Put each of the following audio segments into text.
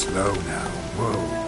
slow now. Whoa.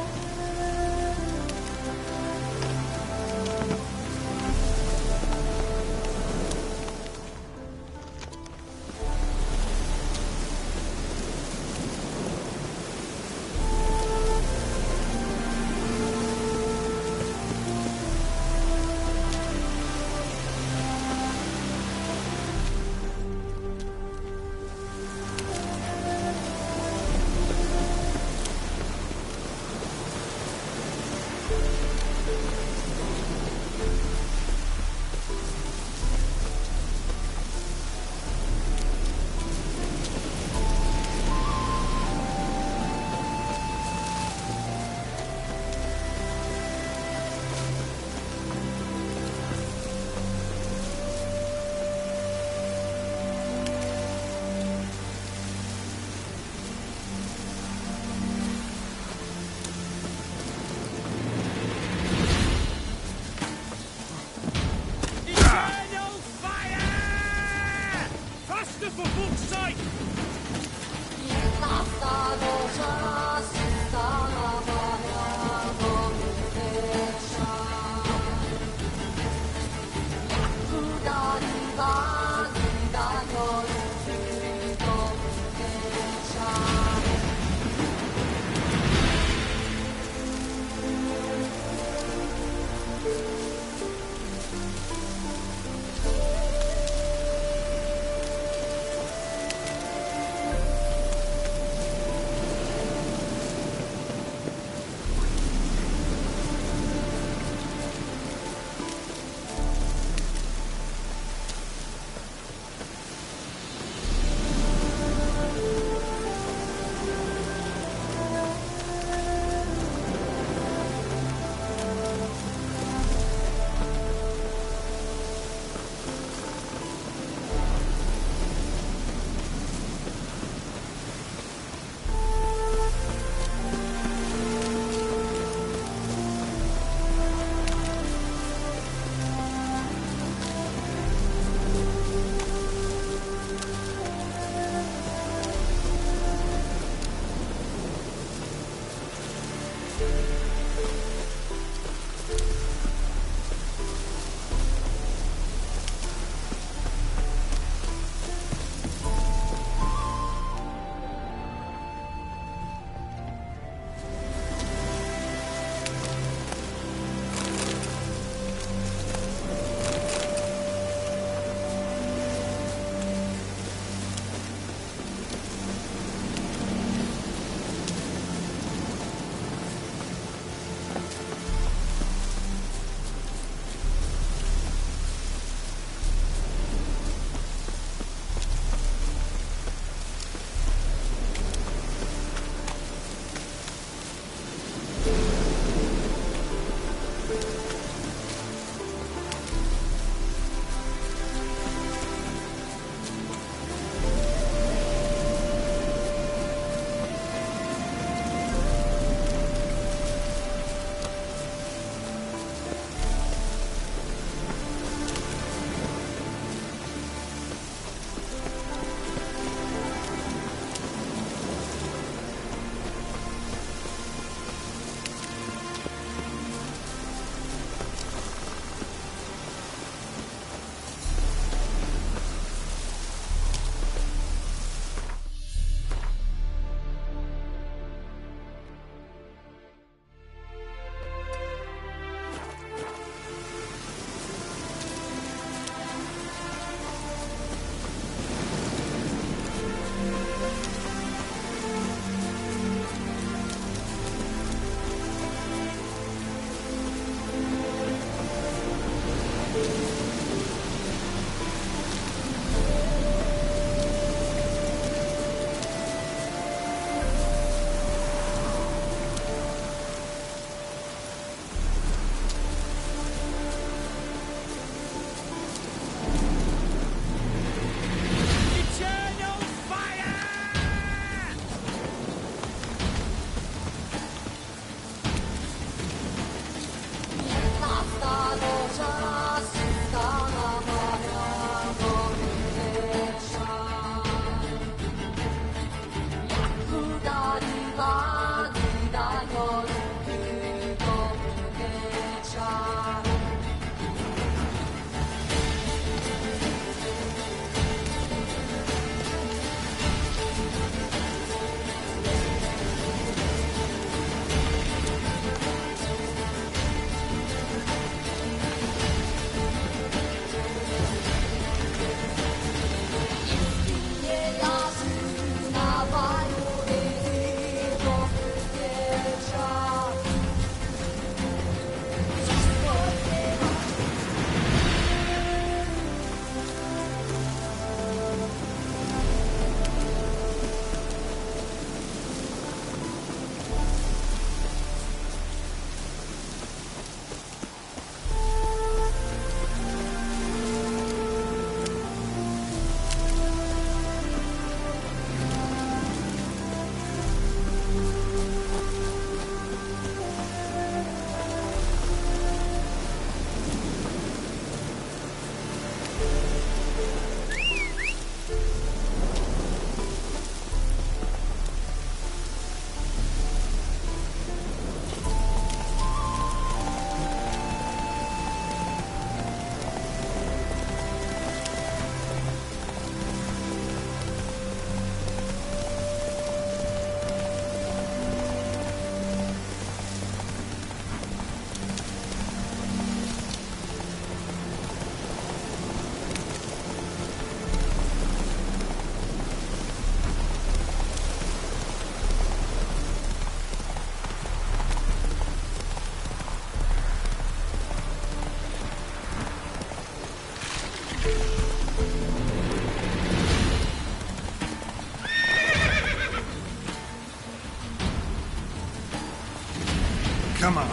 Come on.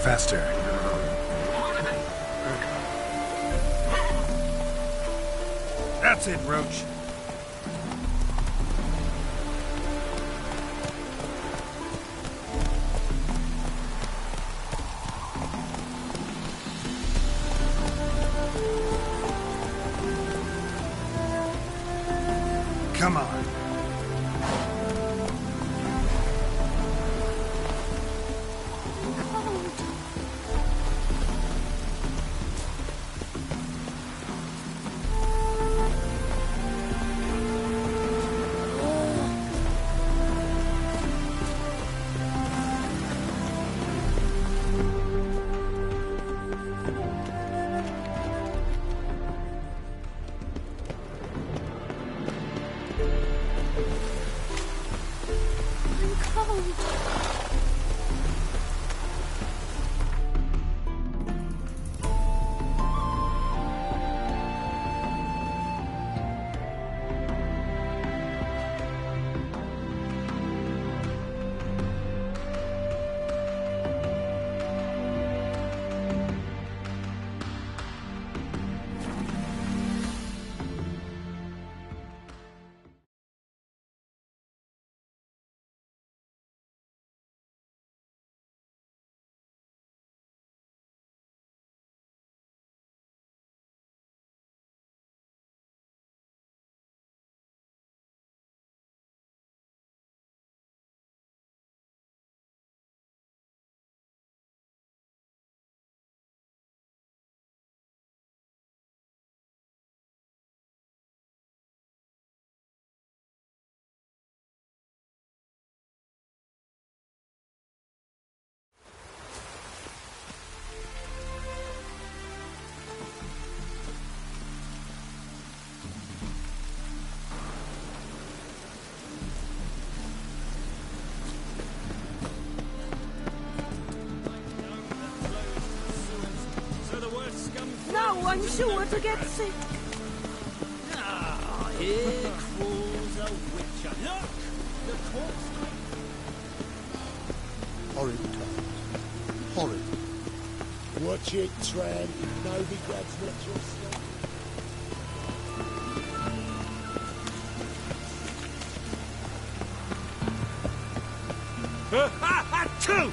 Faster. That's it, Roach. Come on. I'm sure to get sick. Ah, here crawls a witcher. Look! The corpse. Horrid times. Horrid. Watch it, Tran. Nobody grabs not your stuff. Two!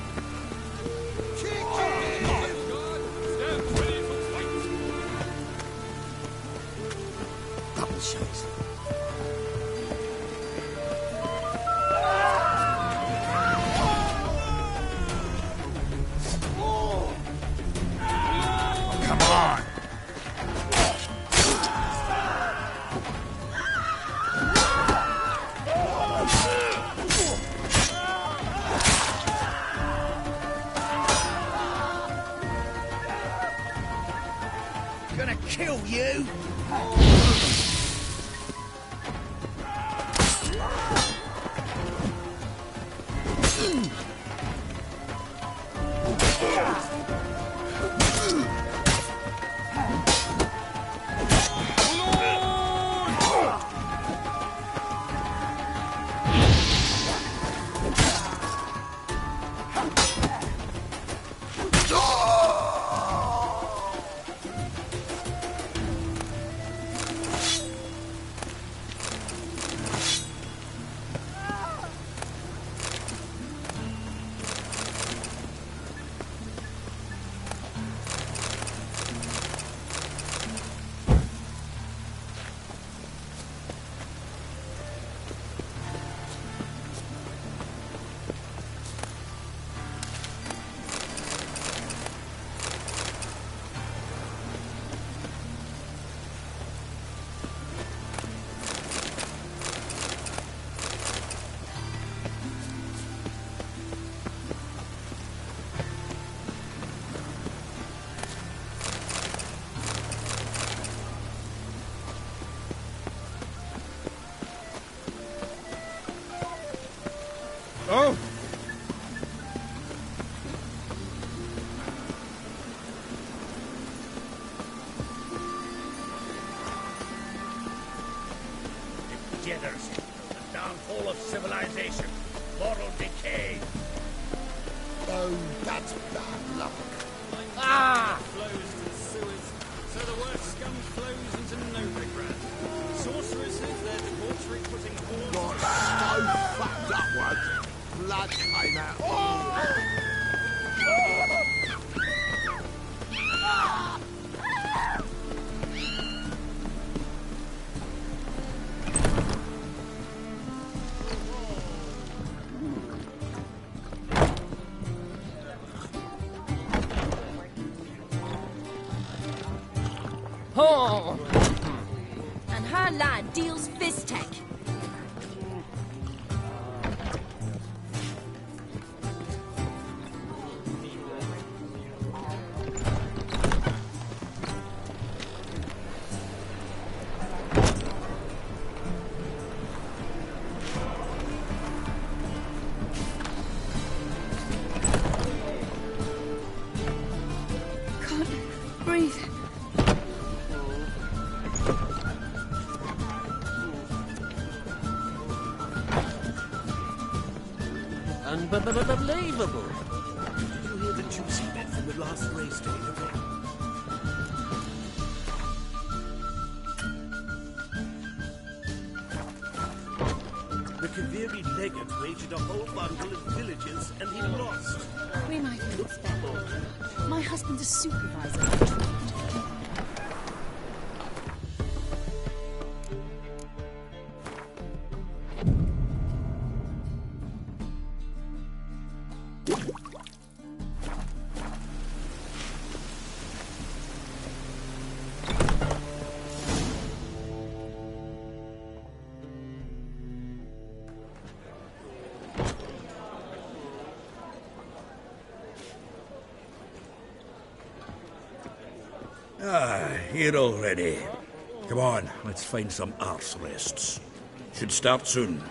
Oh! Degeneracy, the downfall of civilization, moral decay. Oh, that's bad luck. Flows to the sewers, so the worst scum flows into Novigrad. Sorceresses, their debauchery putting horns... Got so fucked up once. Blood came out. Oh! Oh! And her lad deals fist tech. Can't breathe. Unbelievable. Did you hear the juicy bit from the last race day? The Kaviri legate waged a whole bundle of villages and he lost. We might have expected. My husband's a supervisor. Here already. Come on, let's find some arse rests. Should start soon.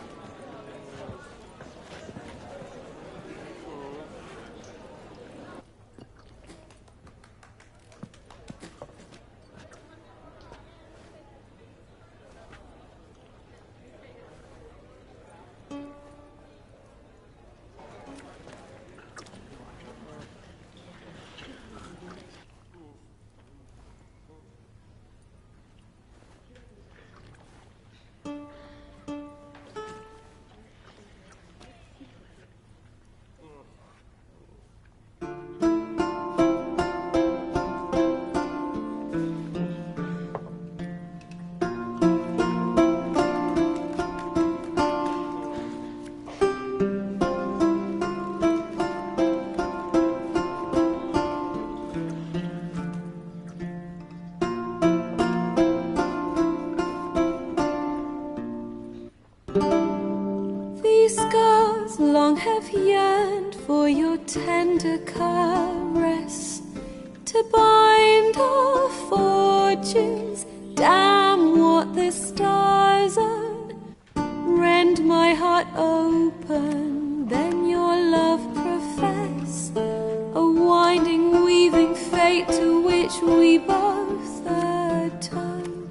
Long have yearned for your tender caress to bind our fortunes. Damn what the stars own. Rend my heart open, then your love profess. A winding, weaving fate to which we both atone.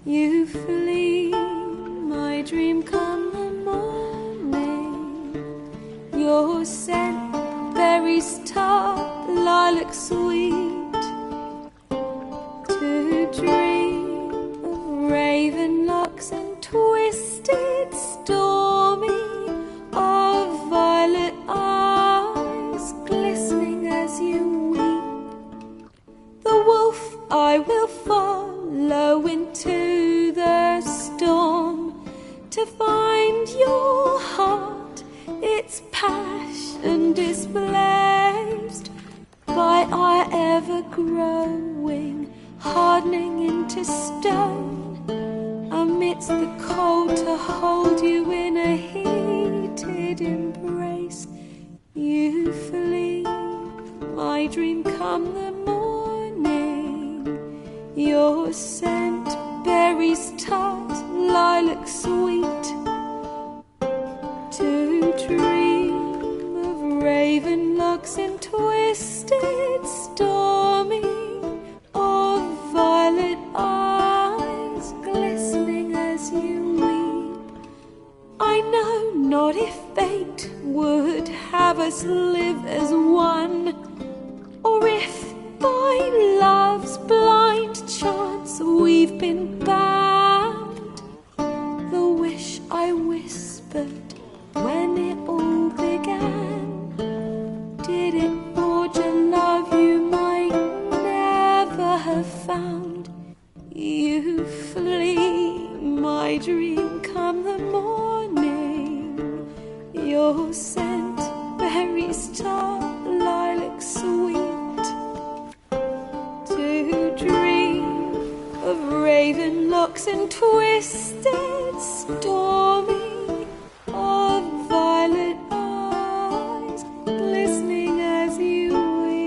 You flee, my dream come the morning. Your scent, berries tart, lilac sweet. To dream of raven locks and twisted, stormy, of violet eyes glistening as you weep. The wolf I will follow into the storm to find your heart, its passion displaced by our ever-growing, hardening into stone, amidst the cold to hold you in a heated embrace. You flee, my dream come the morning, your scent, berries tart, lilac sweet. To dream not if fate would have us live as one, or if by love's blind chance we've been bound. The wish I whispered when it all began, did it forge a love you might never have found? You flee, my dream, come the morning. Your scent, berry star, lilac sweet. To dream of raven locks and twisted, stormy, of violet eyes, glistening as you weep.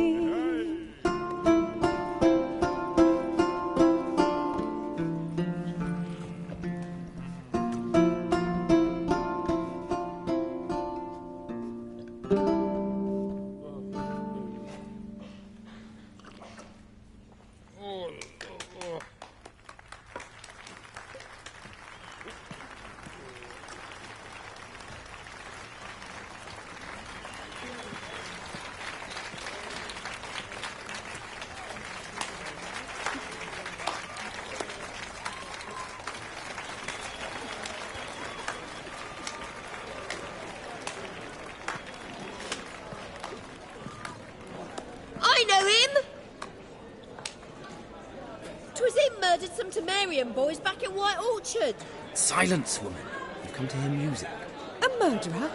I know him! 'Twas him murdered some Temerian boys back in White Orchard. Silence, woman. You've come to hear music. A murderer?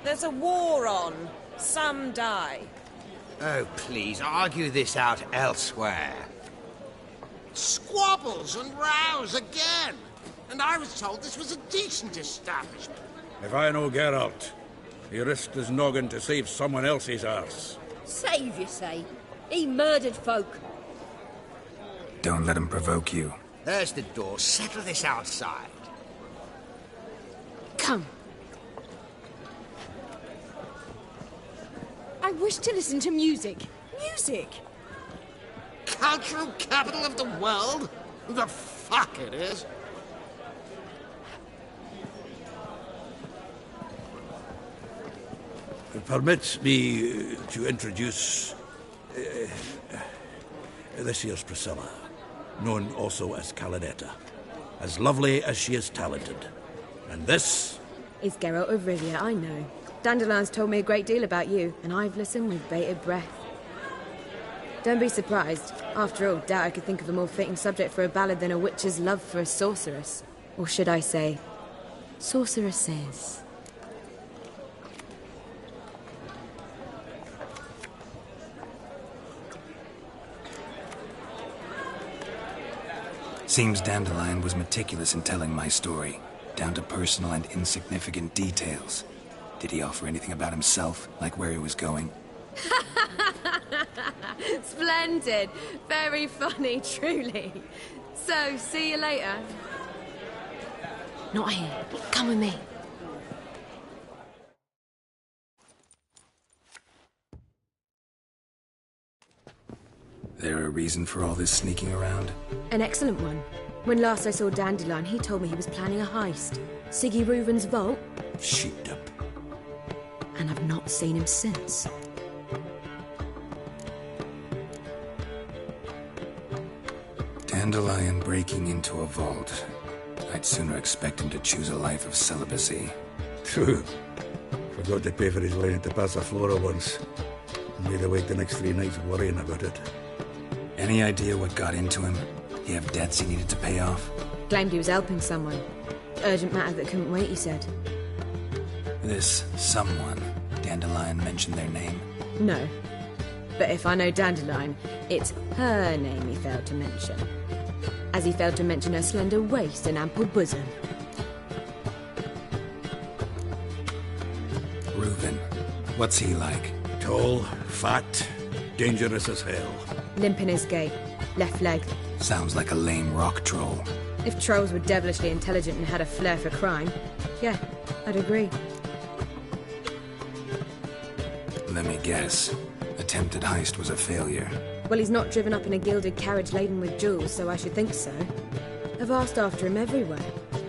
There's a war on. Some die. Oh, please, argue this out elsewhere. Squabbles and rows again. And I was told this was a decent establishment. If I know Geralt, he risked his noggin to save someone else's arse. Save, you say? He murdered folk. Don't let him provoke you. There's the door. Settle this outside. Come. I wish to listen to music. Music? Cultural capital of the world? The fuck it is. Permit me to introduce this here's Priscilla, known also as Calinetta, as lovely as she is talented. And this is Geralt of Rivia, I know. Dandelion's told me a great deal about you, and I've listened with bated breath. Don't be surprised. After all, doubt I could think of a more fitting subject for a ballad than a witch's love for a sorceress. Or should I say, sorceresses. Seems Dandelion was meticulous in telling my story, down to personal and insignificant details. Did he offer anything about himself, like where he was going? Splendid. Very funny, truly. So, see you later. Not here. Come with me. There a reason for all this sneaking around? An excellent one. When last I saw Dandelion, he told me he was planning a heist. Siggy Reuven's vault. sheeped up. And I've not seen him since. Dandelion breaking into a vault. I'd sooner expect him to choose a life of celibacy. True. Forgot to pay for his line to Passaflora once. Made her wait the next 3 nights worrying about it. Any idea what got into him? He have debts he needed to pay off? Claimed he was helping someone. Urgent matter that couldn't wait, he said. This someone, Dandelion mentioned their name? No. But if I know Dandelion, it's her name he failed to mention. As he failed to mention her slender waist and ample bosom. Reuven. What's he like? Tall, fat, dangerous as hell. Limp in his gait. Left leg. Sounds like a lame rock troll. If trolls were devilishly intelligent and had a flair for crime, yeah, I'd agree. Let me guess. Attempted heist was a failure. Well, he's not driven up in a gilded carriage laden with jewels, so I should think so. I've asked after him everywhere,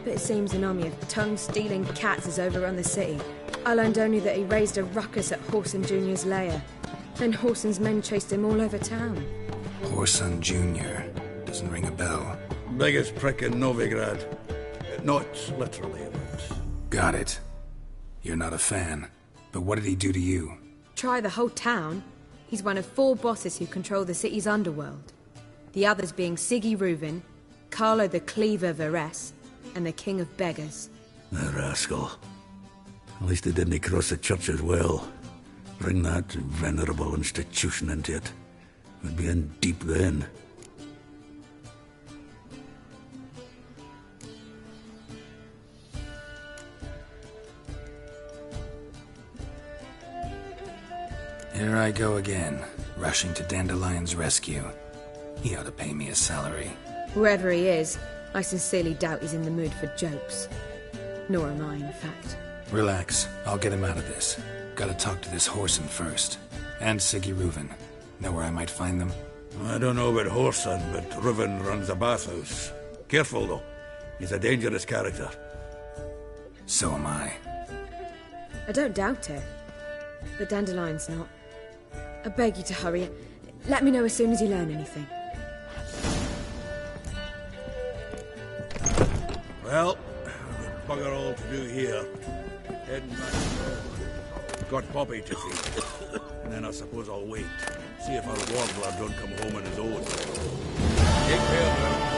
but It seems an army of tongue-stealing cats has overrun the city. I learned only that he raised a ruckus at Whoreson Jr.'s lair. Then Whoreson's men chased him all over town. Whoreson Jr. Doesn't ring a bell. Biggest prick in Novigrad. Not literally, but... Got it. You're not a fan. But what did he do to you? Try the whole town. He's one of 4 bosses who control the city's underworld. The others being Siggy Reuven, Carlo the Cleaver Varese, and the King of Beggars. The rascal. At least he didn't cross the church as well. Bring that venerable institution into it. We'd be in deep then. Here I go again, rushing to Dandelion's rescue. He ought to pay me a salary. Whoever he is, I sincerely doubt he's in the mood for jokes. Nor am I, in fact. Relax. I'll get him out of this. Gotta talk to this Whoreson first. And Siggy Reuven. Know where I might find them? I don't know about Whoreson, but Reuven runs a bathhouse. Careful, though. He's a dangerous character. So am I. I don't doubt it. But Dandelion's not. I beg you to hurry. Let me know as soon as you learn anything. Well, we've bugger all to do here. Heading back. Got Bobby to see. And then I suppose I'll wait. See if our warbler don't come home on his own. Take care, man.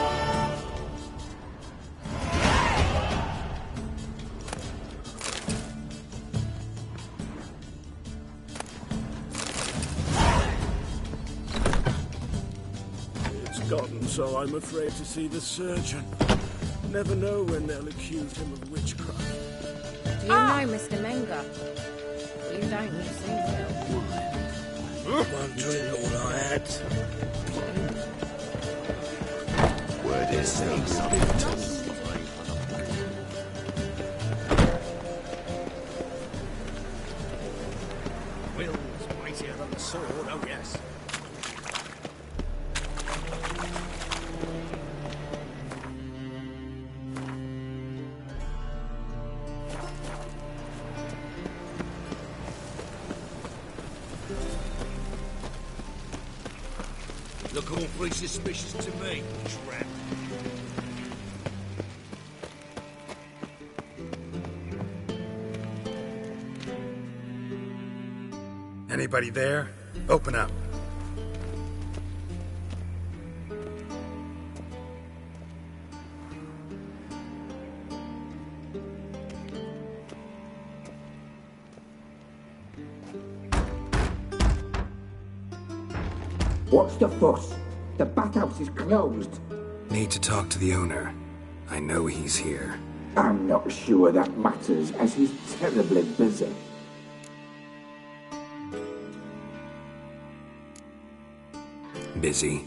So I'm afraid to see the surgeon. Never know when they'll accuse him of witchcraft. Do you know Mr. Menga? You don't, you seem well. Wondering all I had. Word is safe. Will's mightier than the sword, oh yes. Look awfully suspicious to me, tramp. Anybody there? Open up. What's the fuss? The bathhouse is closed. Need to talk to the owner. I know he's here. I'm not sure that matters, as he's terribly busy. Busy?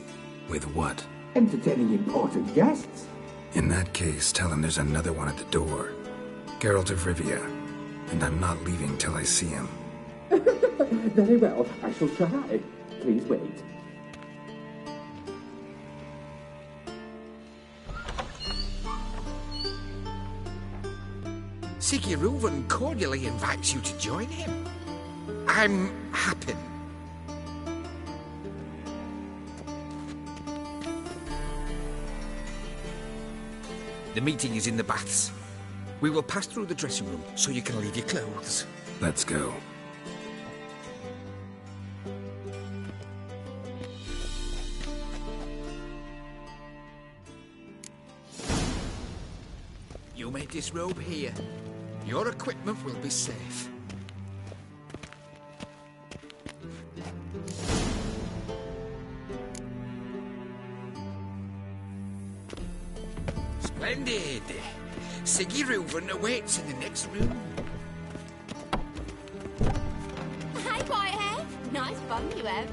With what? Entertaining important guests. In that case, tell him there's another one at the door. Geralt of Rivia. And I'm not leaving till I see him. Very well, I shall try. Please wait. Siggy Reuven cordially invites you to join him. I'm happy. The meeting is in the baths. We will pass through the dressing room so you can leave your clothes. Let's go. You may disrobe here. Your equipment will be safe. Splendid! Siggy Reuven awaits in the next room. Hey, Whitehead. Nice bum you have.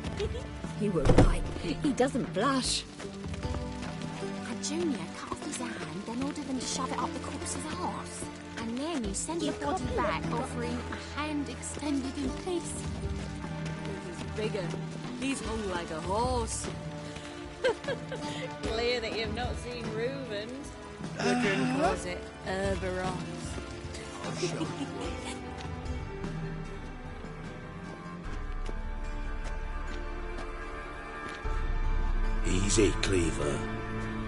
You were right. He doesn't blush. A junior cut off his hand, then ordered them to shove it up the corpse's arse. And then you sent the body back, offering a hand extended in peace. He's bigger. He's hung like a horse. Clear that you've not seen Reuven. Woodrum calls it Herberos. Easy, Cleaver.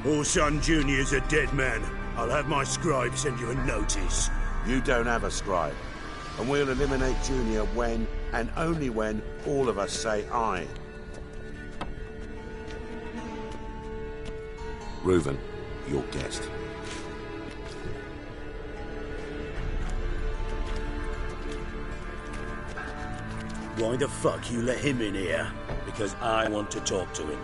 Orson Jr.'s a dead man. I'll have my scribe send you a notice. You don't have a scribe. And we'll eliminate Junior when, and only when, all of us say aye. Reuven, your guest. Why the fuck you let him in here? Because I want to talk to him.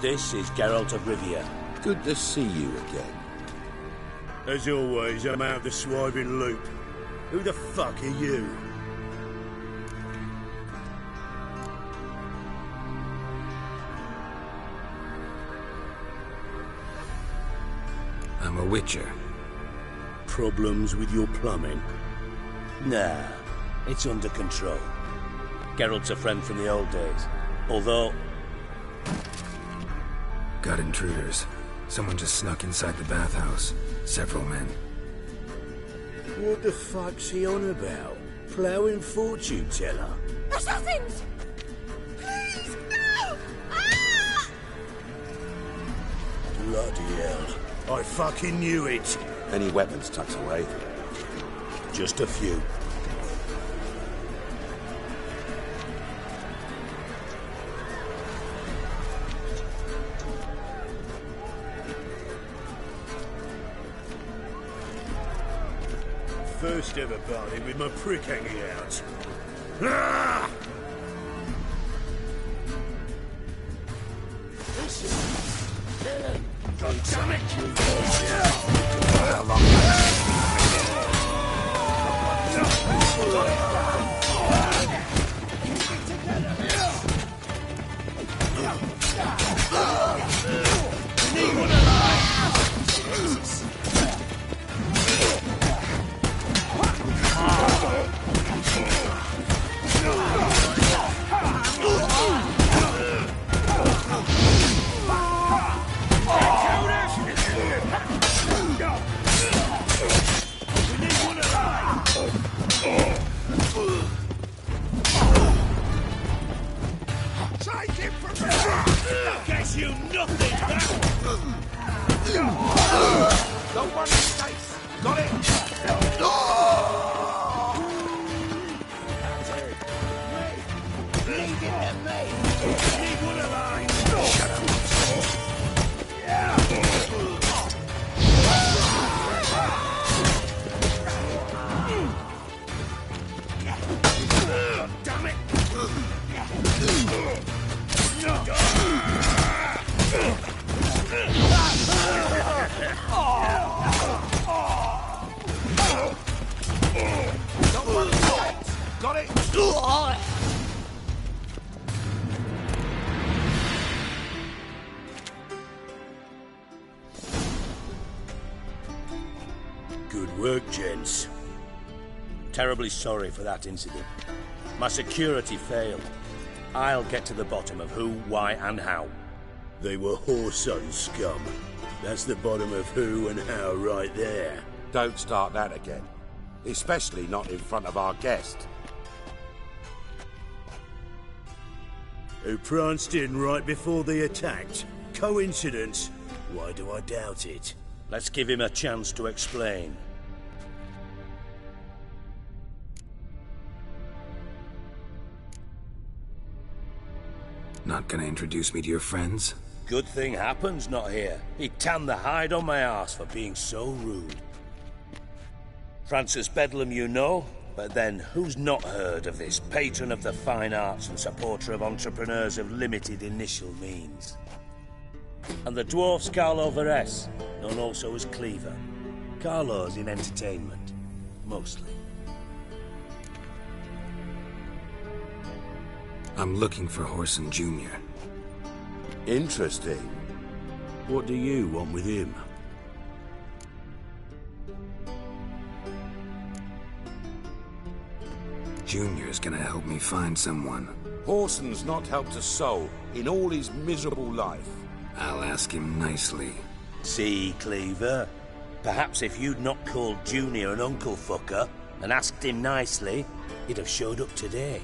This is Geralt of Rivia. Good to see you again. As always, I'm out the swiving loop. Who the fuck are you? I'm a witcher. Problems with your plumbing? Nah, it's under control. Geralt's a friend from the old days. Although... Got intruders. Someone just snuck inside the bathhouse. Several men. What the fuck's he on about? Ploughing fortune teller? Assassins! Please, no! Ah! Bloody hell. I fucking knew it. Any weapons tucked away? Just a few. First ever party with my prick hanging out. Ah! God damn it! Good work, gents. Terribly sorry for that incident. My security failed. I'll get to the bottom of who, why, and how. They were whoreson scum. That's the bottom of who and how right there. Don't start that again. Especially not in front of our guest. Who pranced in right before they attacked. Coincidence? Why do I doubt it? Let's give him a chance to explain. Not gonna introduce me to your friends? Good thing Happen's not here. He'd tan the hide on my arse for being so rude. Francis Bedlam you know, but then who's not heard of this patron of the fine arts and supporter of entrepreneurs of limited initial means? And the dwarf's Carlo Veres, known also as Cleaver. Carlo's in entertainment, mostly. I'm looking for Whoreson Jr. Interesting. What do you want with him? Junior's gonna help me find someone. Whoreson's not helped a soul in all his miserable life. I'll ask him nicely. See, Cleaver? Perhaps if you'd not called Junior an uncle fucker and asked him nicely, he'd have showed up today.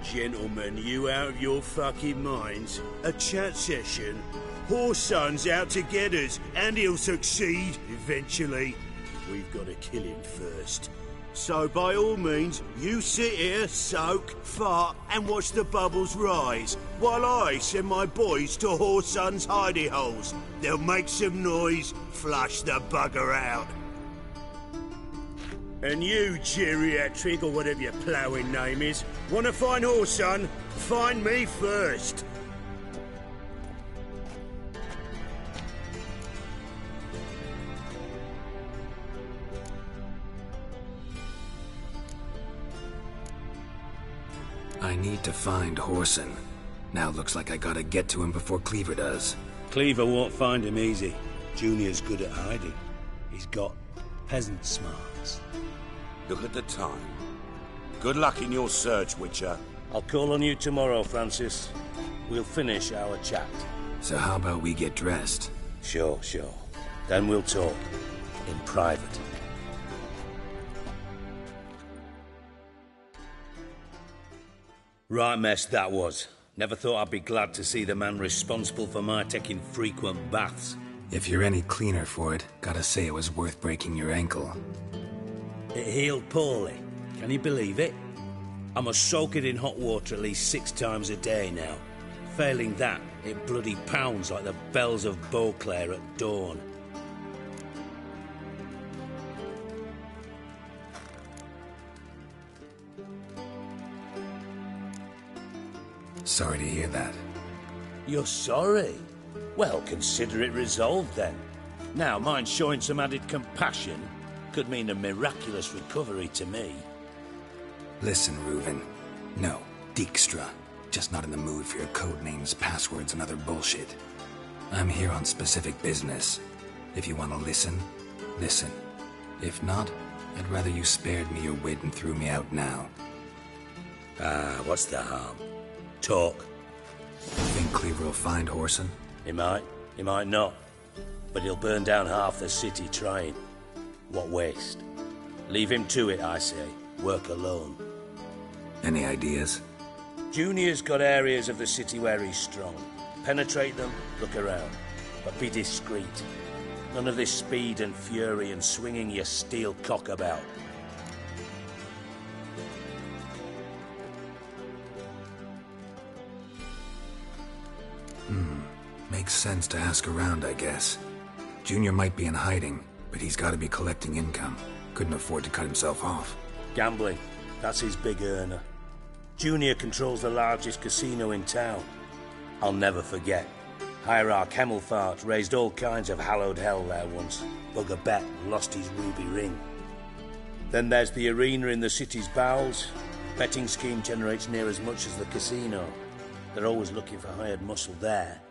Gentlemen, you out of your fucking minds? A chat session? Whoreson's out to get us, and he'll succeed eventually. We've got to kill him first. So by all means, you sit here, soak, fart, and watch the bubbles rise, while I send my boys to Whoreson's hidey holes. They'll make some noise, flush the bugger out. And you, geriatric, or whatever your ploughing name is, want to find Whoreson? Find me first. I need to find Whoreson. Now looks like I gotta get to him before Cleaver does. Cleaver won't find him easy. Junior's good at hiding. He's got peasant smarts. Look at the time. Good luck in your search, Witcher. I'll call on you tomorrow, Francis. We'll finish our chat. So how about we get dressed? Sure. Then we'll talk. In private. Right mess that was. Never thought I'd be glad to see the man responsible for my taking frequent baths. If you're any cleaner for it, gotta say it was worth breaking your ankle. It healed poorly. Can you believe it? I must soak it in hot water at least 6 times a day now. Failing that, it bloody pounds like the bells of Beauclair at dawn. Sorry to hear that. You're sorry? Well, consider it resolved then. Now, mind showing some added compassion could mean a miraculous recovery to me. Listen, Reuven. No, Dijkstra. Just not in the mood for your code names, passwords, and other bullshit. I'm here on specific business. If you want to listen, listen. If not, I'd rather you spared me your wit and threw me out now. What's the harm? Talk. Think Cleaver will find Whoreson? He might not. But he'll burn down half the city trying. What waste. Leave him to it, I say. Work alone. Any ideas? Junior's got areas of the city where he's strong. Penetrate them, look around. But be discreet. None of this speed and fury and swinging your steel cock about. Makes sense to ask around, I guess. Junior might be in hiding, but he's got to be collecting income. Couldn't afford to cut himself off. Gambling. That's his big earner. Junior controls the largest casino in town. I'll never forget. Hierarch Hemmelfart raised all kinds of hallowed hell there once. Bugger bet and lost his ruby ring. Then there's the arena in the city's bowels. Betting scheme generates near as much as the casino. They're always looking for hired muscle there.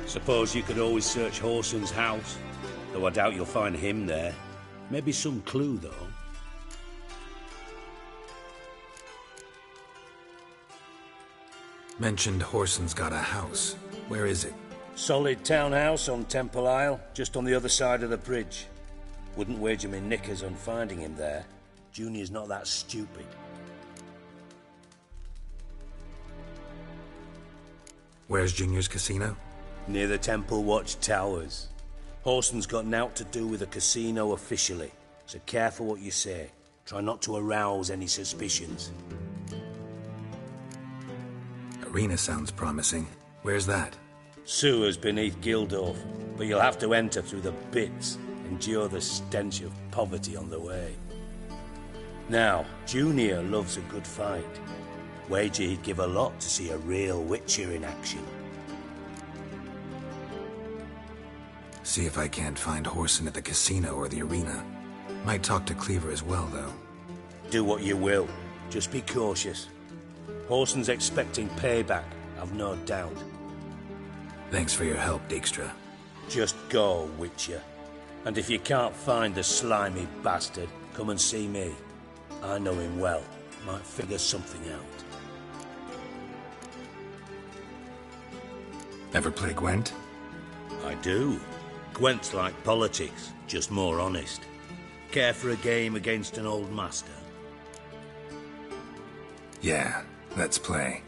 Suppose you could always search Whoreson's house, though I doubt you'll find him there. Maybe some clue, though. Mentioned Whoreson's got a house. Where is it? Solid townhouse on Temple Isle, just on the other side of the bridge. Wouldn't wager me knickers on finding him there. Junior's not that stupid. Where's Junior's casino? Near the Temple Watch Towers. Whoreson's got nought to do with the casino officially, so careful what you say. Try not to arouse any suspicions. Arena sounds promising. Where's that? Sewers beneath Gildorf, but you'll have to enter through the bits, endure the stench of poverty on the way. Now, Junior loves a good fight. Wager he'd give a lot to see a real Witcher in action. See if I can't find Whoreson at the casino or the arena. Might talk to Cleaver as well, though. Do what you will. Just be cautious. Whoreson's expecting payback, I've no doubt. Thanks for your help, Dijkstra. Just go, Witcher. And if you can't find the slimy bastard, come and see me. I know him well. Might figure something out. Ever play Gwent? I do. Gwent's like politics, just more honest. Care for a game against an old master? Yeah, let's play.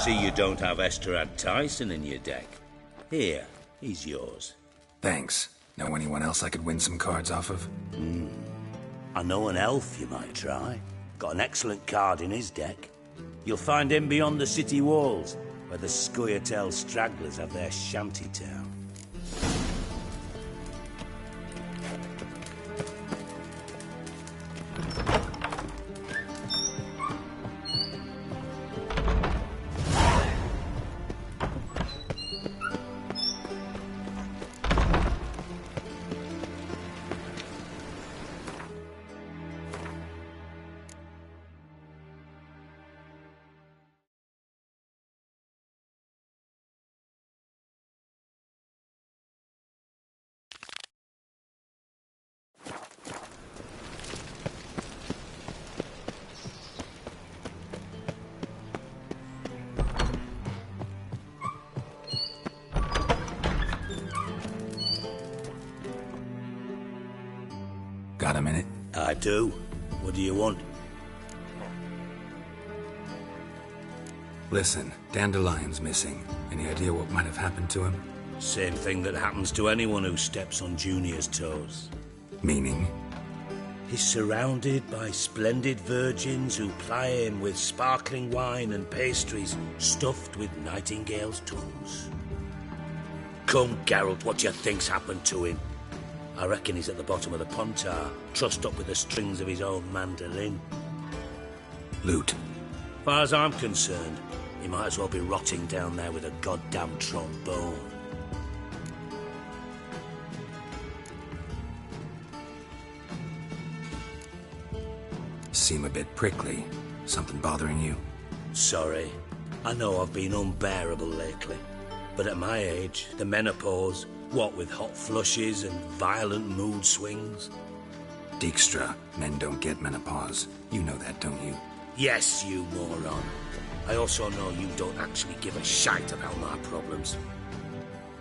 see you don't have Esterad Tyson in your deck. Here, he's yours. Thanks. Know anyone else I could win some cards off of? I know an elf you might try. Got an excellent card in his deck. You'll find him beyond the city walls, where the Scoia'tael stragglers have their shanty town. Got a minute? I do. What do you want? Listen, Dandelion's missing. Any idea what might have happened to him? Same thing that happens to anyone who steps on Junior's toes. Meaning? He's surrounded by splendid virgins who ply him with sparkling wine and pastries stuffed with nightingales' tongues. Come, Geralt, what do you think's happened to him? I reckon he's at the bottom of the Pontar, trussed up with the strings of his own mandolin. Loot. Far as I'm concerned, he might as well be rotting down there with a goddamn trombone. Seem a bit prickly. Something bothering you? Sorry. I know I've been unbearable lately. But at my age, the menopause, what with hot flushes and violent mood swings? Dijkstra, men don't get menopause. You know that, don't you? Yes, you moron. I also know you don't actually give a shite about my problems.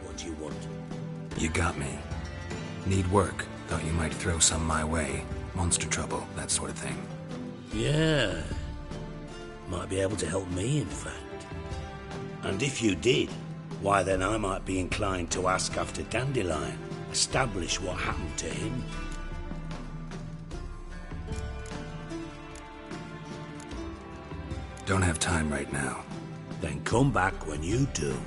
What do you want? You got me. Need work. Thought you might throw some my way. Monster trouble, that sort of thing. Yeah. Might be able to help me, in fact. And if you did, why then I might be inclined to ask after Dandelion, establish what happened to him. Don't have time right now. Then come back when you do.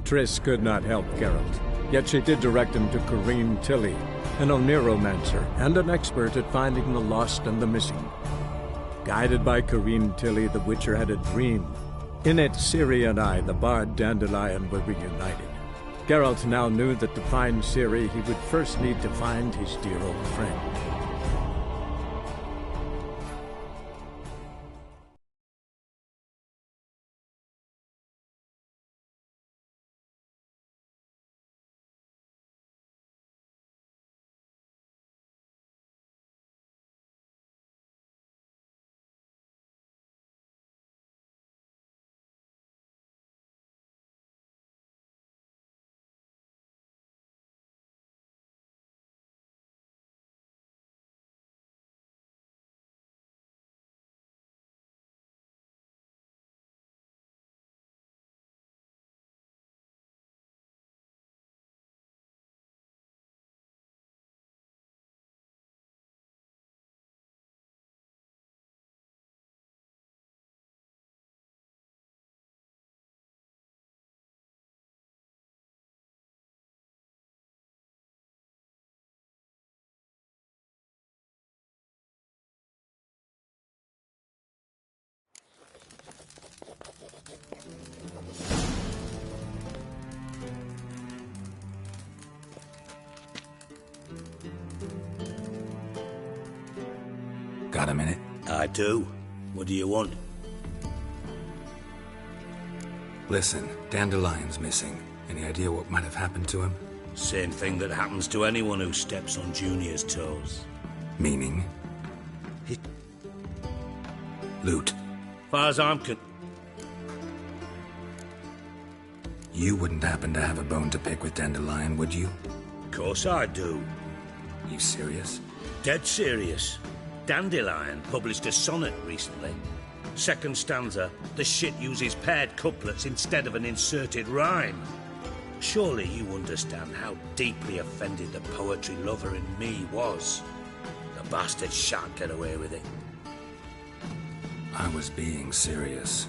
Triss could not help Geralt, yet she did direct him to Corrine Tilly, an Oniromancer and an expert at finding the lost and the missing. Guided by Corrine Tilly, the Witcher had a dream. In it, Ciri and I, the bard Dandelion, were reunited. Geralt now knew that to find Ciri, he would first need to find his dear old friend. Got a minute? I do. What do you want? Listen, Dandelion's missing. Any idea what might have happened to him? Same thing that happens to anyone who steps on Junior's toes. Meaning? Loot. Far as I'm You wouldn't happen to have a bone to pick with Dandelion, would you? Of course I do. You serious? Dead serious. Dandelion published a sonnet recently. Second stanza, the shit uses paired couplets instead of an inserted rhyme. Surely you understand how deeply offended the poetry lover in me was. The bastard shan't get away with it. I was being serious.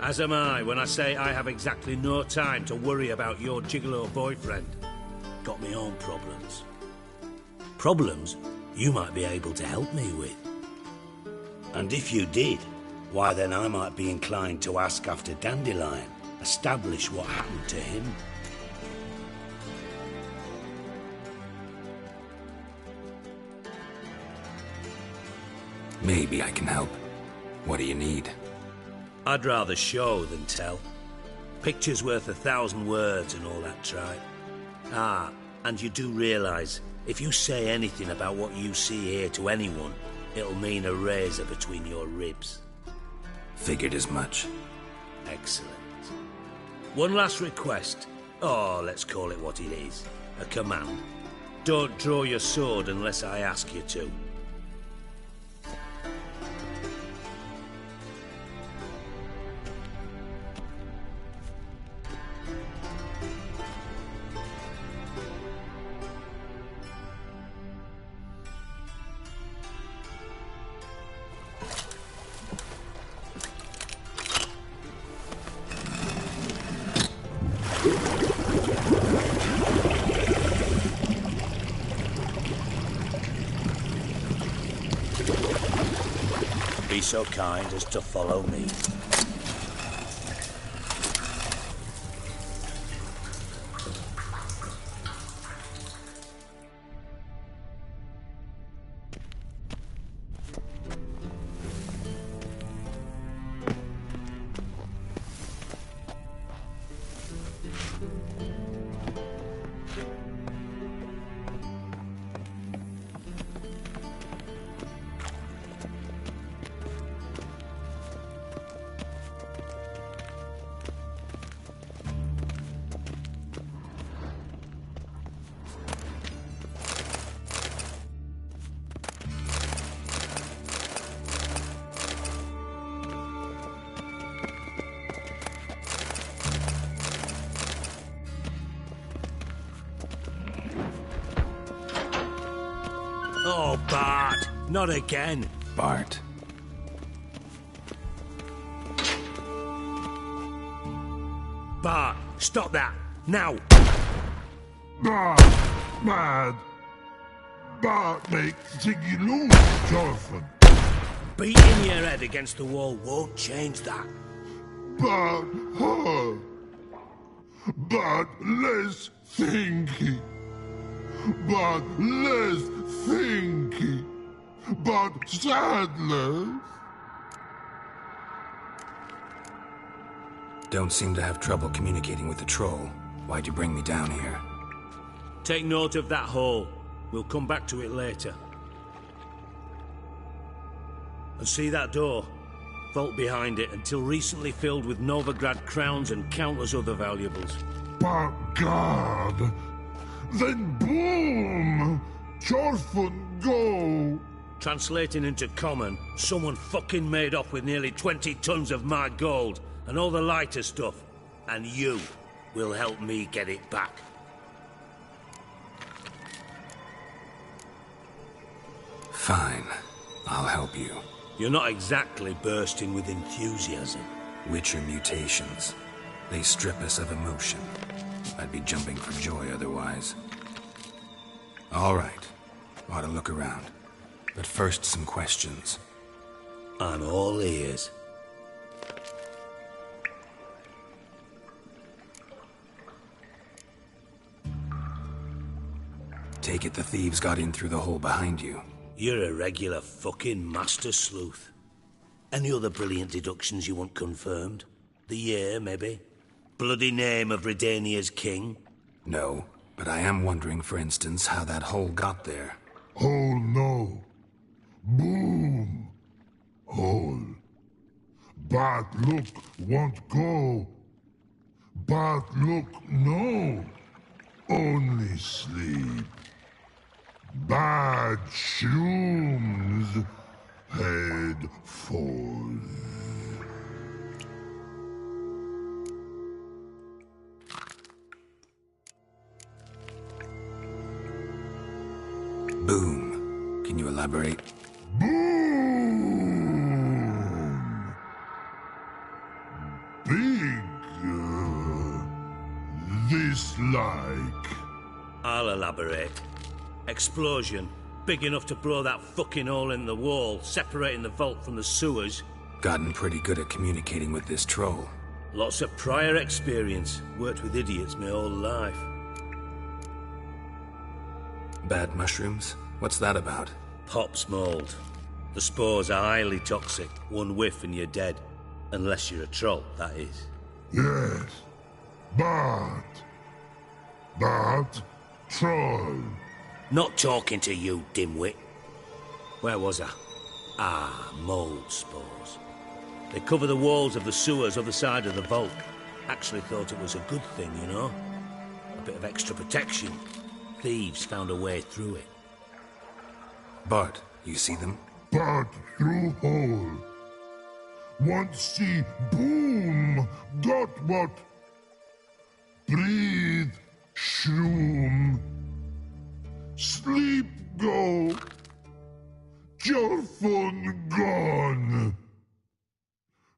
As am I when I say I have exactly no time to worry about your gigolo boyfriend. Got me own problems. Problems you might be able to help me with. And if you did, why then I might be inclined to ask after Dandelion, establish what happened to him. Maybe I can help. What do you need? I'd rather show than tell. Picture's worth 1,000 words and all that tripe. Ah, and you do realise, if you say anything about what you see here to anyone, it'll mean a razor between your ribs. Figured as much. Excellent. One last request. Oh, let's call it what it is. A command. Don't draw your sword unless I ask you to. Be so kind as to follow me. Oh, Bart! Not again! Bart. Bart, stop that! Now! Bart, mad. Bart makes Ziggy lose, Jonathan. Beating your head against the wall won't change that. Bart hurt. Bart less thinky. Bart less thinky. Bart sadness. Don't seem to have trouble communicating with the troll. Why'd you bring me down here? Take note of that hole. We'll come back to it later. And see that door? Vault behind it, until recently filled with Novigrad crowns and countless other valuables. But God! Then boom! Chorfun go! Translating into common, someone fucking made off with nearly 20 tons of my gold, and all the lighter stuff. And you will help me get it back. Fine. I'll help you. You're not exactly bursting with enthusiasm. Witcher mutations. They strip us of emotion. I'd be jumping for joy otherwise. All right. Ought to look around. But first, some questions. I'm all ears. Take it the thieves got in through the hole behind you. You're a regular fucking master sleuth. Any other brilliant deductions you want confirmed? The year, maybe? Bloody name of Redania's king? No, but I am wondering, for instance, how that hole got there. Hole no. Boom. Hole. Bad look won't go. Bad look no. Only sleep. Bad shrooms. Head falls. Boom. Can you elaborate? Boom! Big. This-like. I'll elaborate. Explosion. Big enough to blow that fucking hole in the wall, separating the vault from the sewers. Gotten pretty good at communicating with this troll. Lots of prior experience. Worked with idiots my whole life. Bad mushrooms? What's that about? Pop's mold. The spores are highly toxic. One whiff and you're dead. Unless you're a troll, that is. Yes. Bad. Bad troll. Not talking to you, dimwit. Where was I? Ah, mold spores. They cover the walls of the sewers other side of the vault. Actually thought it was a good thing, you know? A bit of extra protection. Thieves found a way through it. Bart, you see them? Bad through hole. Want see boom. Got what? Breathe. Shroom. Sleep go. Your phone gone.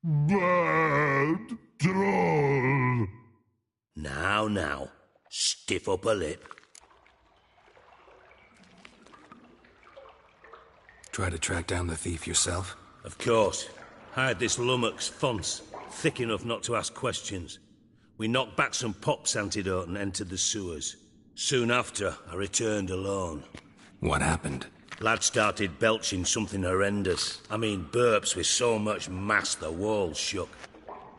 Bad troll. Now. Stiff up a lip. Try to track down the thief yourself? Of course. Hired this lummox, Fonce. Thick enough not to ask questions. We knocked back some Pop's antidote and entered the sewers. Soon after, I returned alone. What happened? Lad started belching something horrendous. I mean, burps with so much mass the walls shook.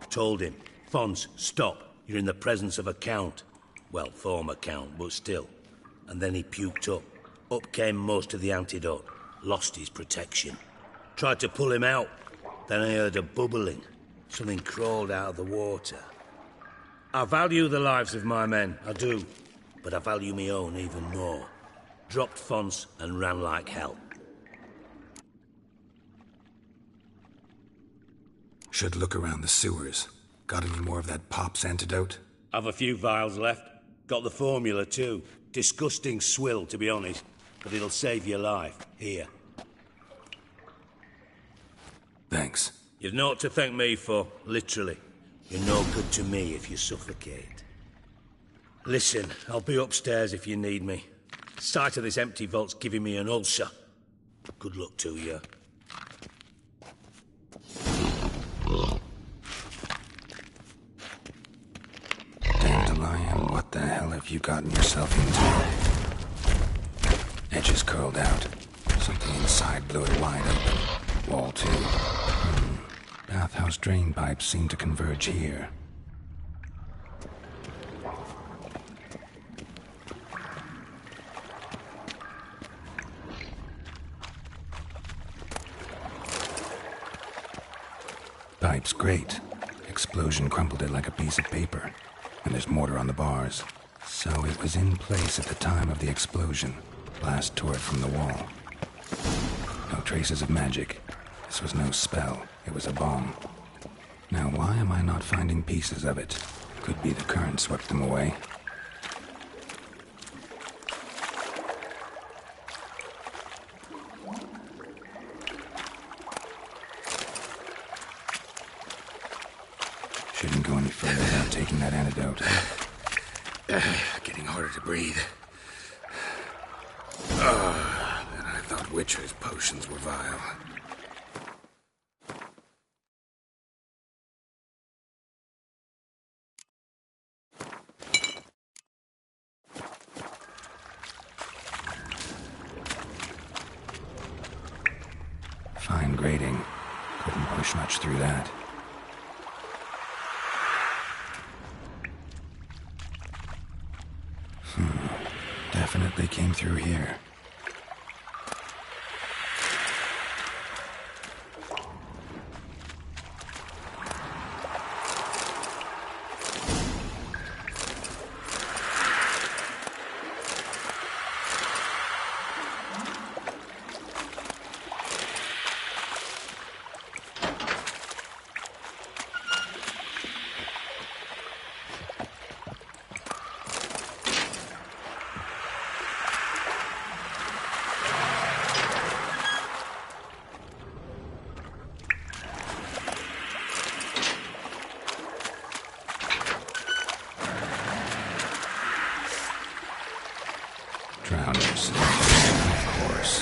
Told him, Fonce, stop. You're in the presence of a count. Well, former count, but still. And then he puked up. Up came most of the antidote. Lost his protection. Tried to pull him out. Then I heard a bubbling. Something crawled out of the water. I value the lives of my men, I do. But I value my own even more. Dropped Fonce and ran like hell. Should look around the sewers. Got any more of that Pop's antidote? I've a few vials left. Got the formula too. Disgusting swill, to be honest. But it'll save your life. Here. Thanks. You've naught to thank me for, literally. You're no good to me if you suffocate. Listen, I'll be upstairs if you need me. Sight of this empty vault's giving me an ulcer. Good luck to you. Dandelion, what the hell have you gotten yourself into? Edges curled out. Something inside blew it wide open. Wall too. Bathhouse drain pipes seem to converge here. Pipe's great. Explosion crumpled it like a piece of paper. And there's mortar on the bars. So it was in place at the time of the explosion. Blast tore it from the wall. No traces of magic. This was no spell. It was a bomb. Now why am I not finding pieces of it? Could be the current swept them away. Shouldn't go any further without taking that antidote. Getting harder to breathe. And I thought Witcher's potions were vile. stone grating. Couldn't push much through that. Definitely came through here. Drowners, of course.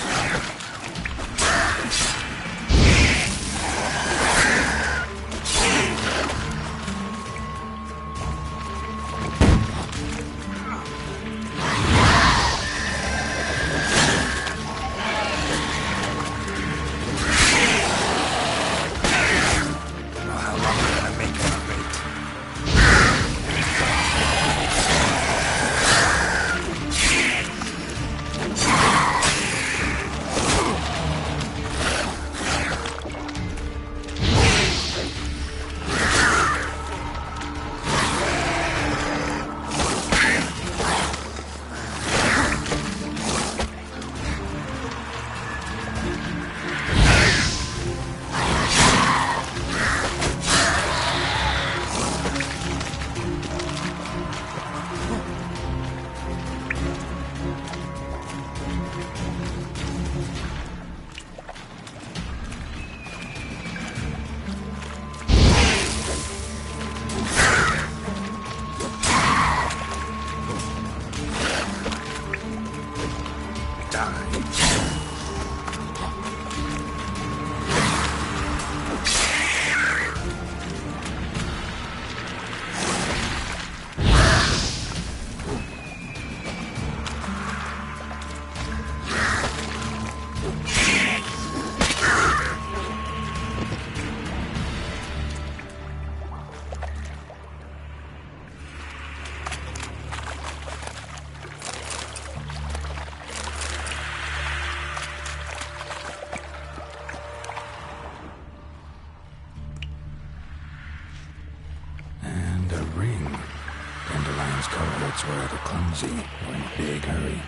Cohorts were either clumsy or in a big hurry.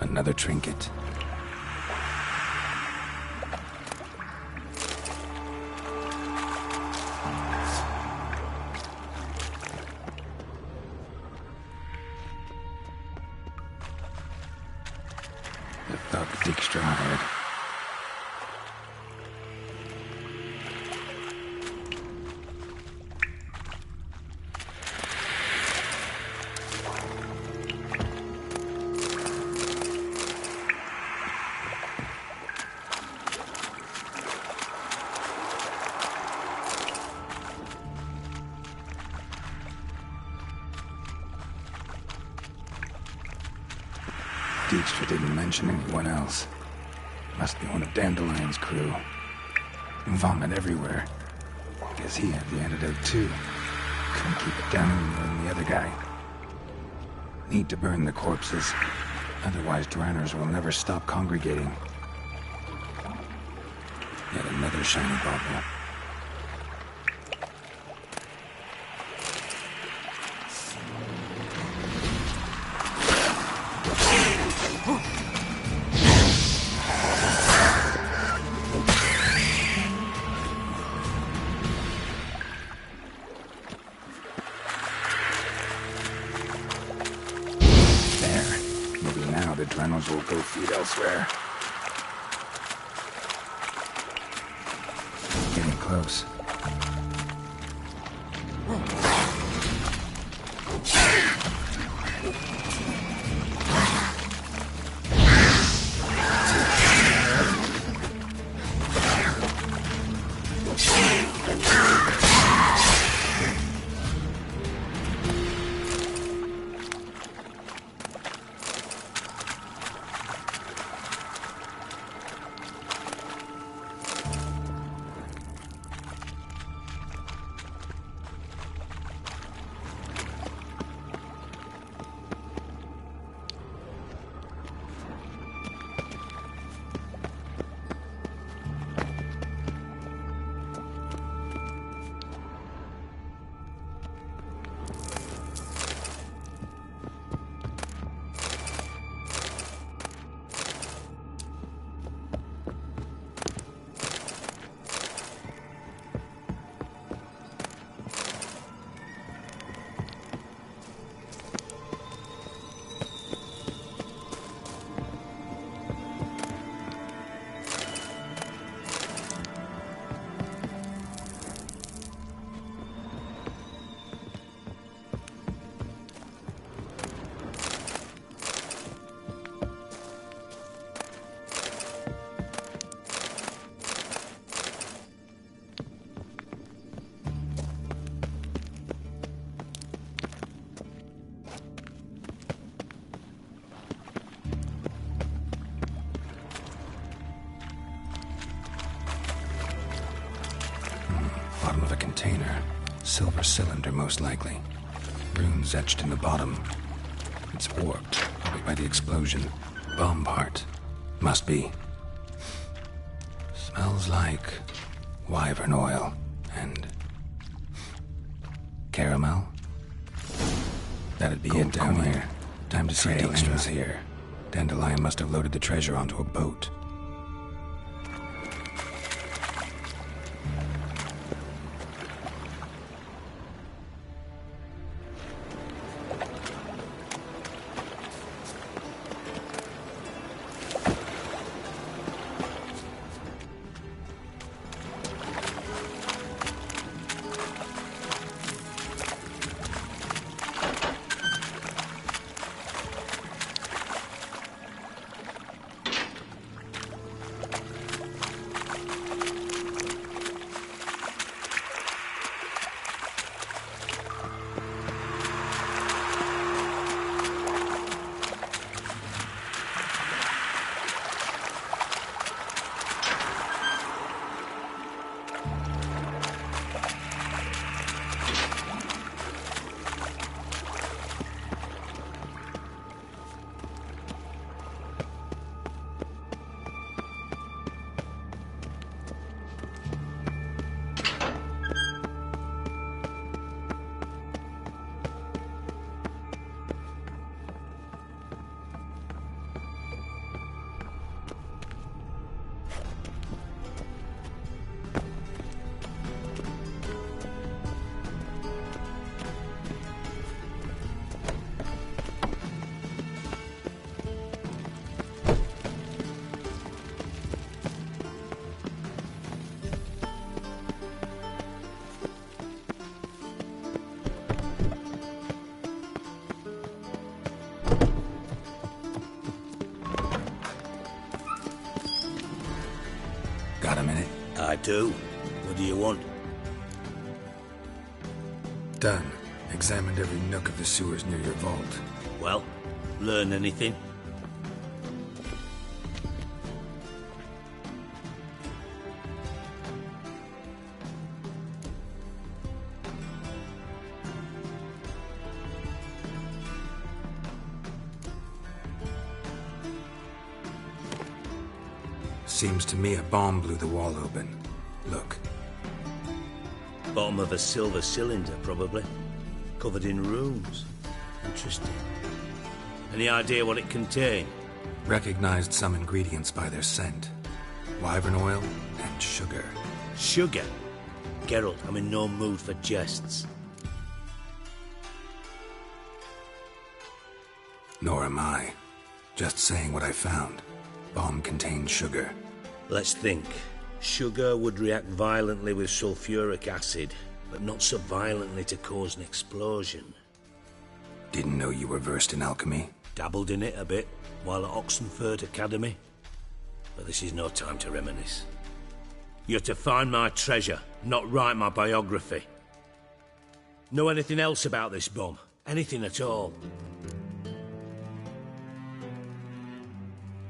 Another trinket. Dijkstra didn't mention anyone else. Must be one of Dandelion's crew. Vomit everywhere. Guess he had the antidote too. Couldn't keep it down any more than the other guy. Need to burn the corpses. Otherwise drowners will never stop congregating. Yet another shiny bauble. Will go feed elsewhere. Getting close. Silver cylinder, most likely. Runes etched in the bottom. It's warped, probably by the explosion. Bomb part. Must be. Smells like wyvern oil and caramel. That'd be it down here. Time to see Dijkstra's here. Dandelion must have loaded the treasure onto a boat. Got a minute? I do. What do you want? Done. Examined every nook of the sewers near your vault. Well, learn anything? Seems to me a bomb blew the wall open. Look. Bottom of a silver cylinder, probably. Covered in runes. Interesting. Any idea what it contained? Recognized some ingredients by their scent. Wyvern oil and sugar. Sugar? Geralt, I'm in no mood for jests. Nor am I. Just saying what I found. Bomb contained sugar. Let's think. Sugar would react violently with sulfuric acid, but not so violently to cause an explosion. Didn't know you were versed in alchemy. Dabbled in it a bit, while at Oxenford Academy. But this is no time to reminisce. You're to find my treasure, not write my biography. Know anything else about this bomb? Anything at all?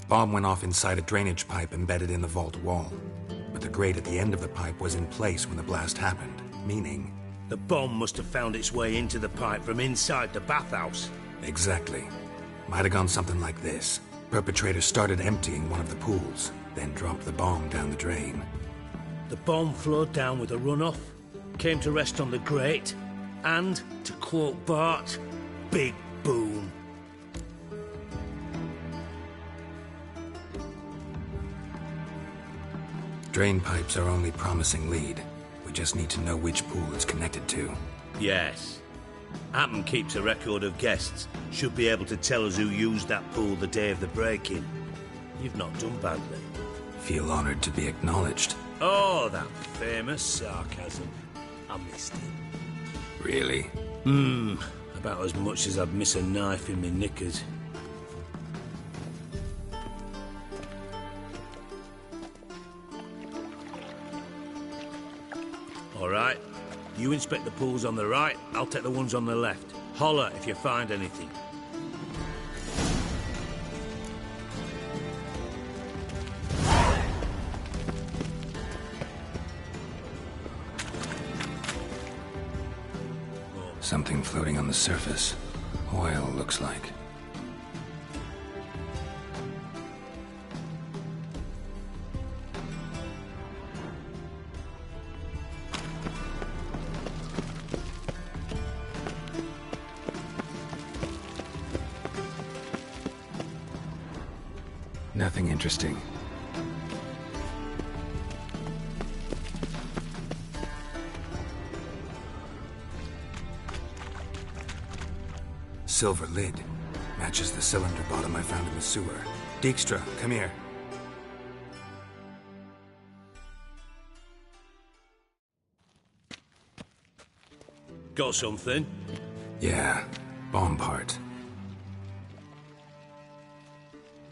Bomb went off inside a drainage pipe embedded in the vault wall. But the grate at the end of the pipe was in place when the blast happened, meaning... The bomb must have found its way into the pipe from inside the bathhouse. Exactly. Might have gone something like this. Perpetrator started emptying one of the pools, then dropped the bomb down the drain. The bomb flowed down with a runoff, came to rest on the grate, and, to quote Bart, big boom. Drain pipes are only promising lead. We just need to know which pool it's connected to. Yes. Appen keeps a record of guests. Should be able to tell us who used that pool the day of the break-in. You've not done badly. Feel honored to be acknowledged. Oh, that famous sarcasm. I missed it. Really? About as much as I'd miss a knife in my knickers. All right. You inspect the pools on the right, I'll take the ones on the left. Holler if you find anything. Something floating on the surface. Oil, looks like. Nothing interesting. Silver lid. Matches the cylinder bottom I found in the sewer. Dijkstra, come here. Got something? Yeah, bomb part.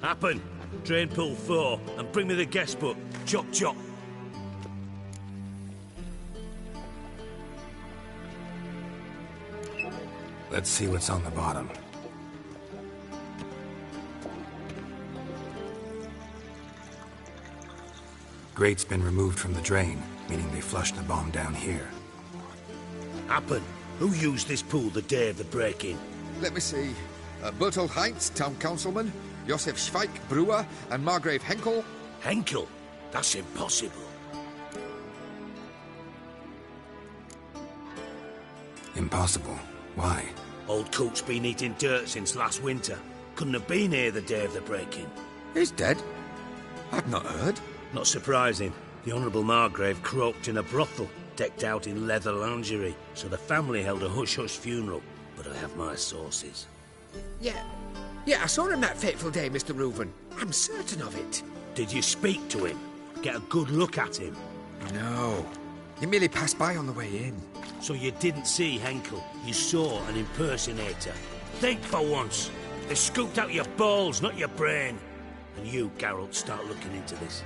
Happen. Drain pull 4, and bring me the guest book. Chop chop. Let's see what's on the bottom. Grate's been removed from the drain, meaning they flushed the bomb down here. Happen. Who used this pool the day of the break-in? Let me see. Bertold Heinz, town councilman, Josef Schweik, brewer, and Margrave Henkel. Henkel? That's impossible. Impossible. Why? Old cook's been eating dirt since last winter. Couldn't have been here the day of the break-in. He's dead? I've not heard. Not surprising. The Honourable Margrave croaked in a brothel, decked out in leather lingerie, so the family held a hush-hush funeral. But I have my sources. Yeah, I saw him that fateful day, Mr. Reuven. I'm certain of it. Did you speak to him? Get a good look at him? No. He merely passed by on the way in. So you didn't see Henkel? You saw an impersonator? Think for once. They scooped out your balls, not your brain. And you, Geralt, start looking into this.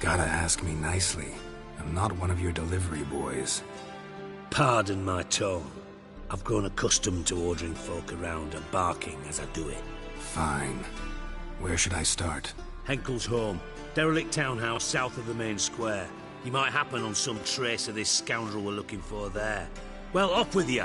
Gotta ask me nicely. I'm not one of your delivery boys. Pardon my tone. I've grown accustomed to ordering folk around and barking as I do it. Fine. Where should I start? Henkel's home. Derelict townhouse south of the main square. You might happen on some trace of this scoundrel we're looking for there. Well, off with you!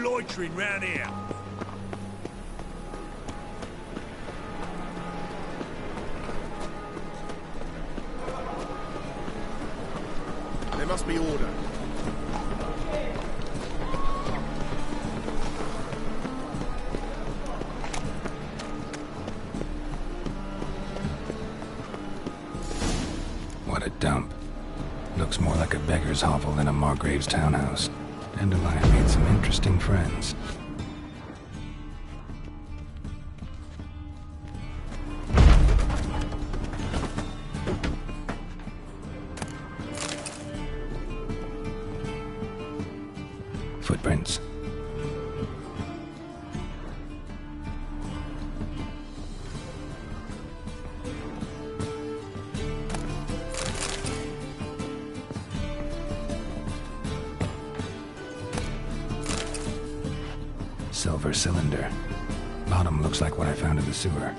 Loitering round here. There must be order. What a dump. Looks more like a beggar's hovel than a Margrave's townhouse. Dandelion made some interesting friends. Footprints. Silver cylinder. Bottom looks like what I found in the sewer.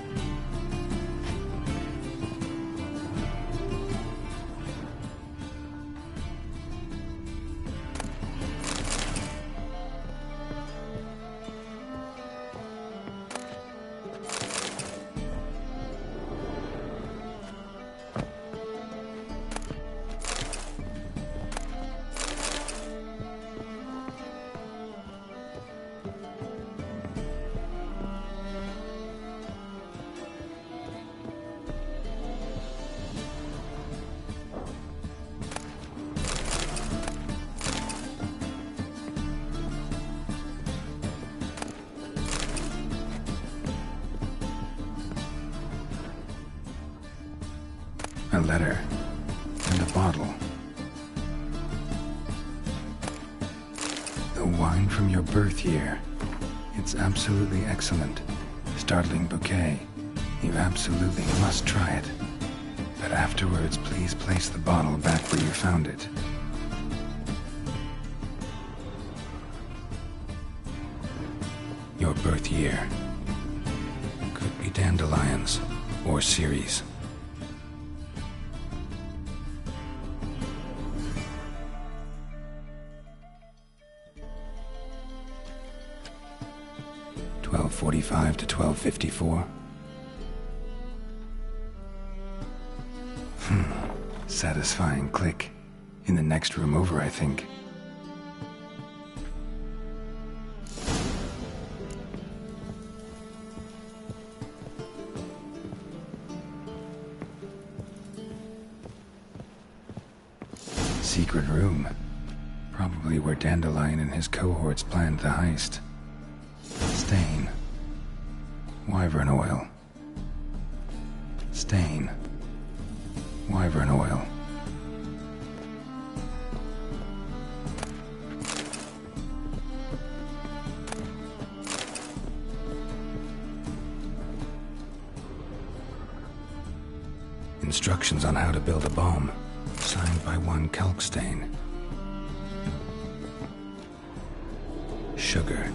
A letter. And a bottle. from your birth year. It's absolutely excellent. Startling bouquet. You absolutely must try it. But afterwards, please place the bottle back where you found it. Your birth year. Could be dandelions or Ceres. .45 to 12:54. Satisfying click. In the next room over, I think. Secret room. Probably where Dandelion and his cohorts planned the heist. Stain. Wyvern oil. Stain. Wyvern oil. Instructions on how to build a bomb, signed by one Kalkstain. Sugar,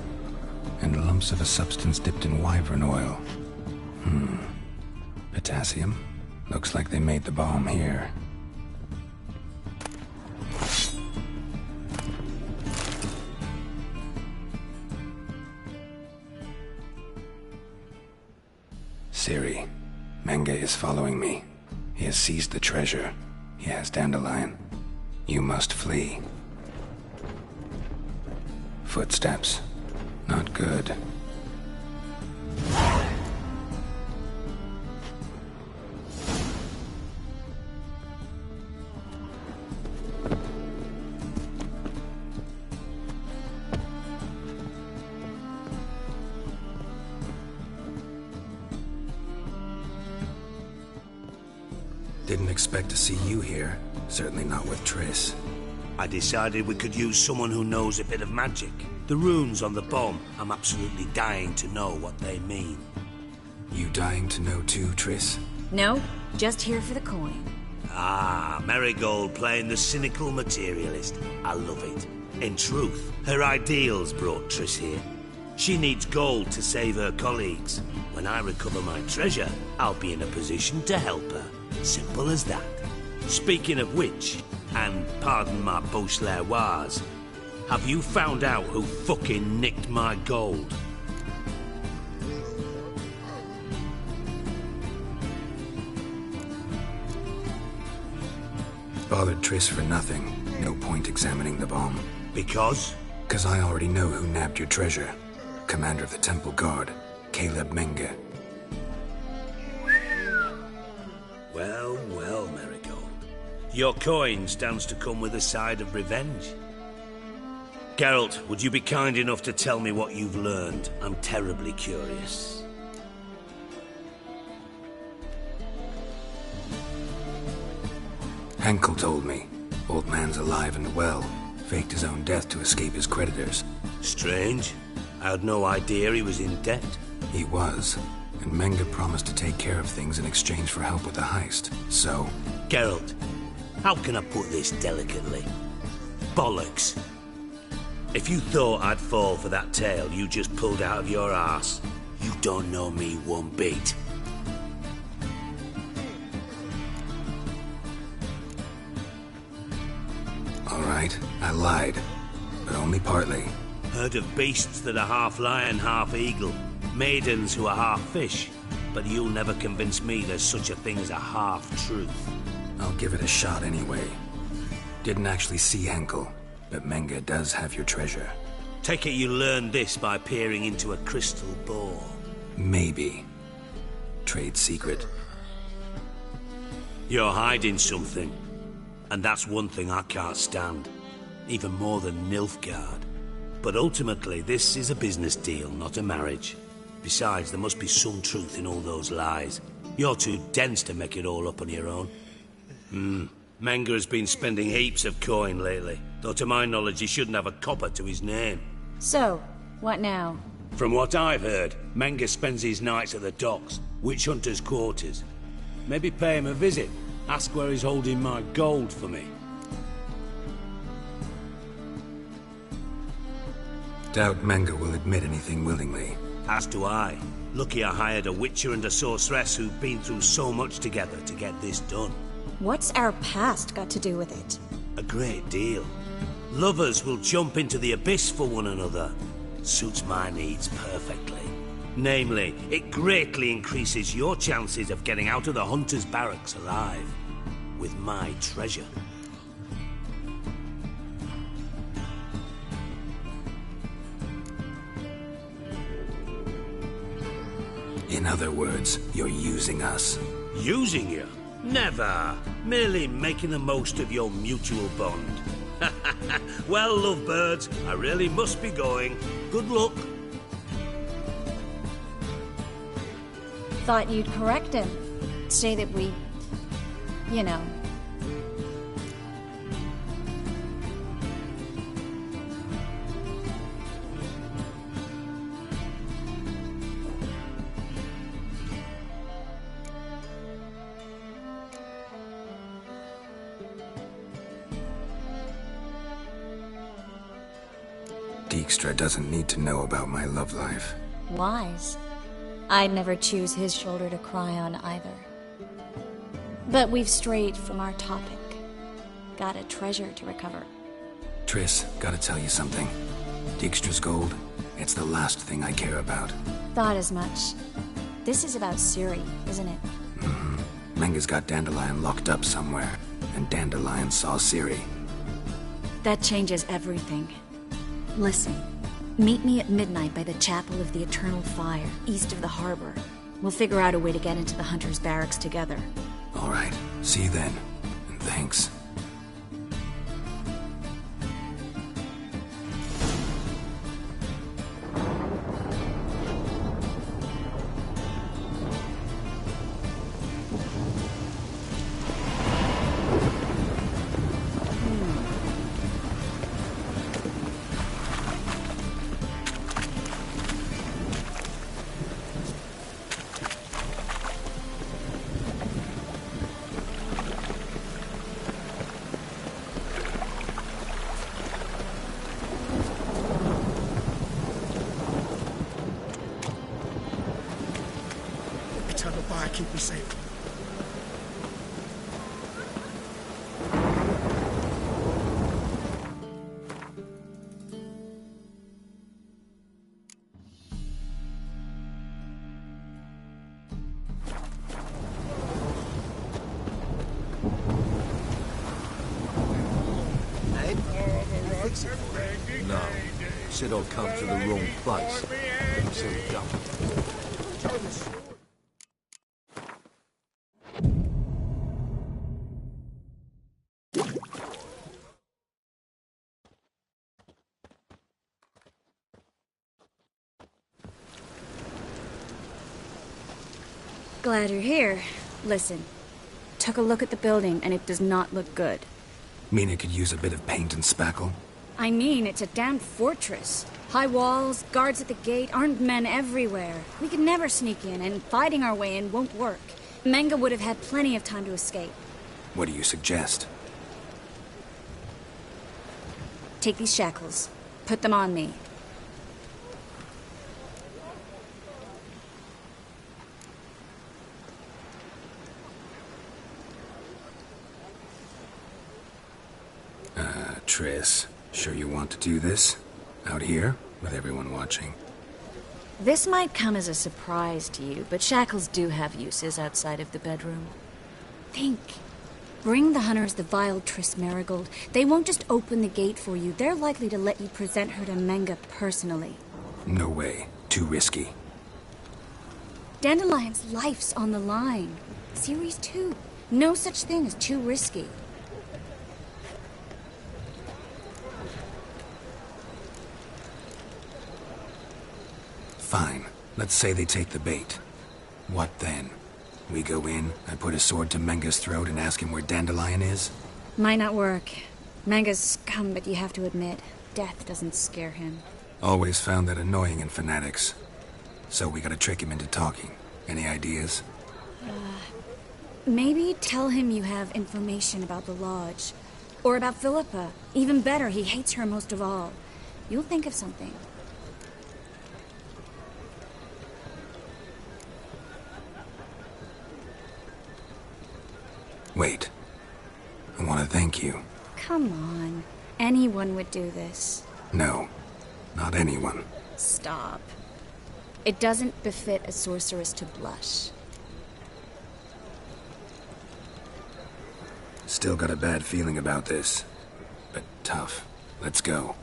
and lumps of a substance dipped in wyvern oil. Potassium? Looks like they made the bomb here. Ciri, Menge is following me. He has seized the treasure. He has Dandelion. You must flee. Footsteps. Not good. Didn't expect to see you here. Certainly not with Triss. I decided we could use someone who knows a bit of magic. The runes on the bomb, I'm absolutely dying to know what they mean. You dying to know too, Triss? No, just here for the coin. Ah, Marigold playing the cynical materialist. I love it. In truth, her ideals brought Triss here. She needs gold to save her colleagues. When I recover my treasure, I'll be in a position to help her. Simple as that. Speaking of which, and pardon my Beauclervoise, have you found out who fucking nicked my gold? Bothered Triss for nothing. No point examining the bomb. Because? Because I already know who nabbed your treasure. Commander of the Temple Guard, Caleb Menge. Well, well, Marigold. Your coin stands to come with a side of revenge. Geralt, would you be kind enough to tell me what you've learned? I'm terribly curious. Henkel told me. Old man's alive and well. Faked his own death to escape his creditors. Strange. I had no idea he was in debt. He was. And Menge promised to take care of things in exchange for help with the heist. So... Geralt, how can I put this delicately? Bollocks. If you thought I'd fall for that tale you just pulled out of your arse, you don't know me one bit. All right, I lied. But only partly. Heard of beasts that are half lion, half eagle. Maidens who are half fish. But you'll never convince me there's such a thing as a half-truth. I'll give it a shot anyway. Didn't actually see Henkel, but Menge does have your treasure. Take it you learned this by peering into a crystal ball. Maybe. Trade secret. You're hiding something. And that's one thing I can't stand. Even more than Nilfgaard. But ultimately, this is a business deal, not a marriage. Besides, there must be some truth in all those lies. You're too dense to make it all up on your own. Menge has been spending heaps of coin lately, though to my knowledge he shouldn't have a copper to his name. So, what now? From what I've heard, Menga spends his nights at the docks, witch hunters' quarters. Maybe pay him a visit. Ask where he's holding my gold for me. Doubt Menga will admit anything willingly. As do I. Lucky I hired a witcher and a sorceress who've been through so much together to get this done. What's our past got to do with it? A great deal. Lovers will jump into the abyss for one another. Suits my needs perfectly. Namely, it greatly increases your chances of getting out of the hunter's barracks alive. With my treasure. In other words, you're using us. Using you? Never. Merely making the most of your mutual bond. Well, lovebirds, I really must be going. Good luck. Thought you'd correct him. Say that we... you know... Dijkstra doesn't need to know about my love life. wise. I'd never choose his shoulder to cry on either. But we've strayed from our topic. Got a treasure to recover. Triss, gotta tell you something. Dijkstra's gold, it's the last thing I care about. Thought as much. This is about Ciri, isn't it? Mm-hmm. Menga's got Dandelion locked up somewhere, and Dandelion saw Ciri. That changes everything. Listen, meet me at midnight by the Chapel of the Eternal Fire, east of the harbor. We'll figure out a way to get into the Hunter's Barracks together. All right, see you then, and thanks. Keep me safe. Ed? You fix it? No. Said I'd come to the wrong place. So we don't. Glad you're here. Listen, took a look at the building and it does not look good. Mean it could use a bit of paint and spackle? I mean, it's a damn fortress. High walls, guards at the gate, armed men everywhere. We could never sneak in, and fighting our way in won't work. Menga would have had plenty of time to escape. What do you suggest? Take these shackles. Put them on me. Triss, sure you want to do this? Out here, with everyone watching? This might come as a surprise to you, but shackles do have uses outside of the bedroom. Think. Bring the hunters the vile Triss Marigold. They won't just open the gate for you. They're likely to let you present her to Menga personally. No way. Too risky. Dandelion's life's on the line. Ciri's too. No such thing as too risky. Fine. Let's say they take the bait. What then? We go in, I put a sword to Menga's throat and ask him where Dandelion is? Might not work. Menga's scum, but you have to admit, death doesn't scare him. Always found that annoying in fanatics. So we gotta trick him into talking. Any ideas? Maybe tell him you have information about the lodge. Or about Philippa. Even better, he hates her most of all. You'll think of something. Wait. I want to thank you. Come on. Anyone would do this. No. Not anyone. Stop. It doesn't befit a sorceress to blush. Still got a bad feeling about this. But tough. Let's go.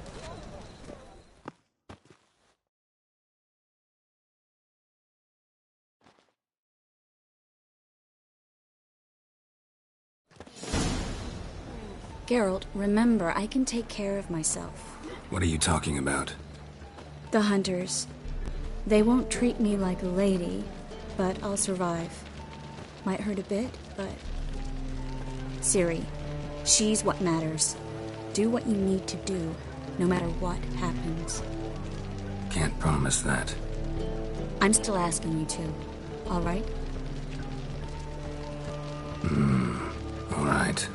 Geralt, remember, I can take care of myself. What are you talking about? The hunters. They won't treat me like a lady, but I'll survive. Might hurt a bit, but... Ciri, she's what matters. Do what you need to do, no matter what happens. Can't promise that. I'm still asking you to, all right? All right.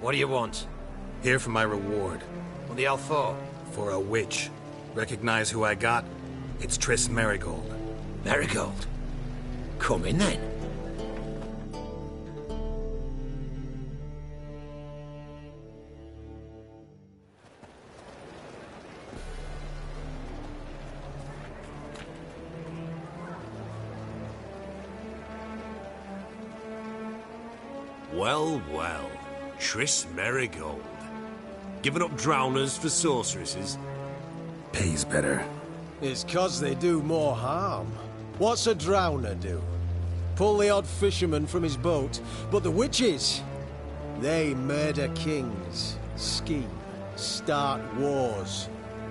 What do you want? Here for my reward. What the hell for? For a witch. Recognize who I got? It's Triss Merigold. Merigold? Come in then. Well, well. Triss Merigold. Giving up drowners for sorceresses? Pays better. It's 'cause they do more harm. What's a drowner do? Pull the odd fisherman from his boat, but the witches, they murder kings, scheme, start wars.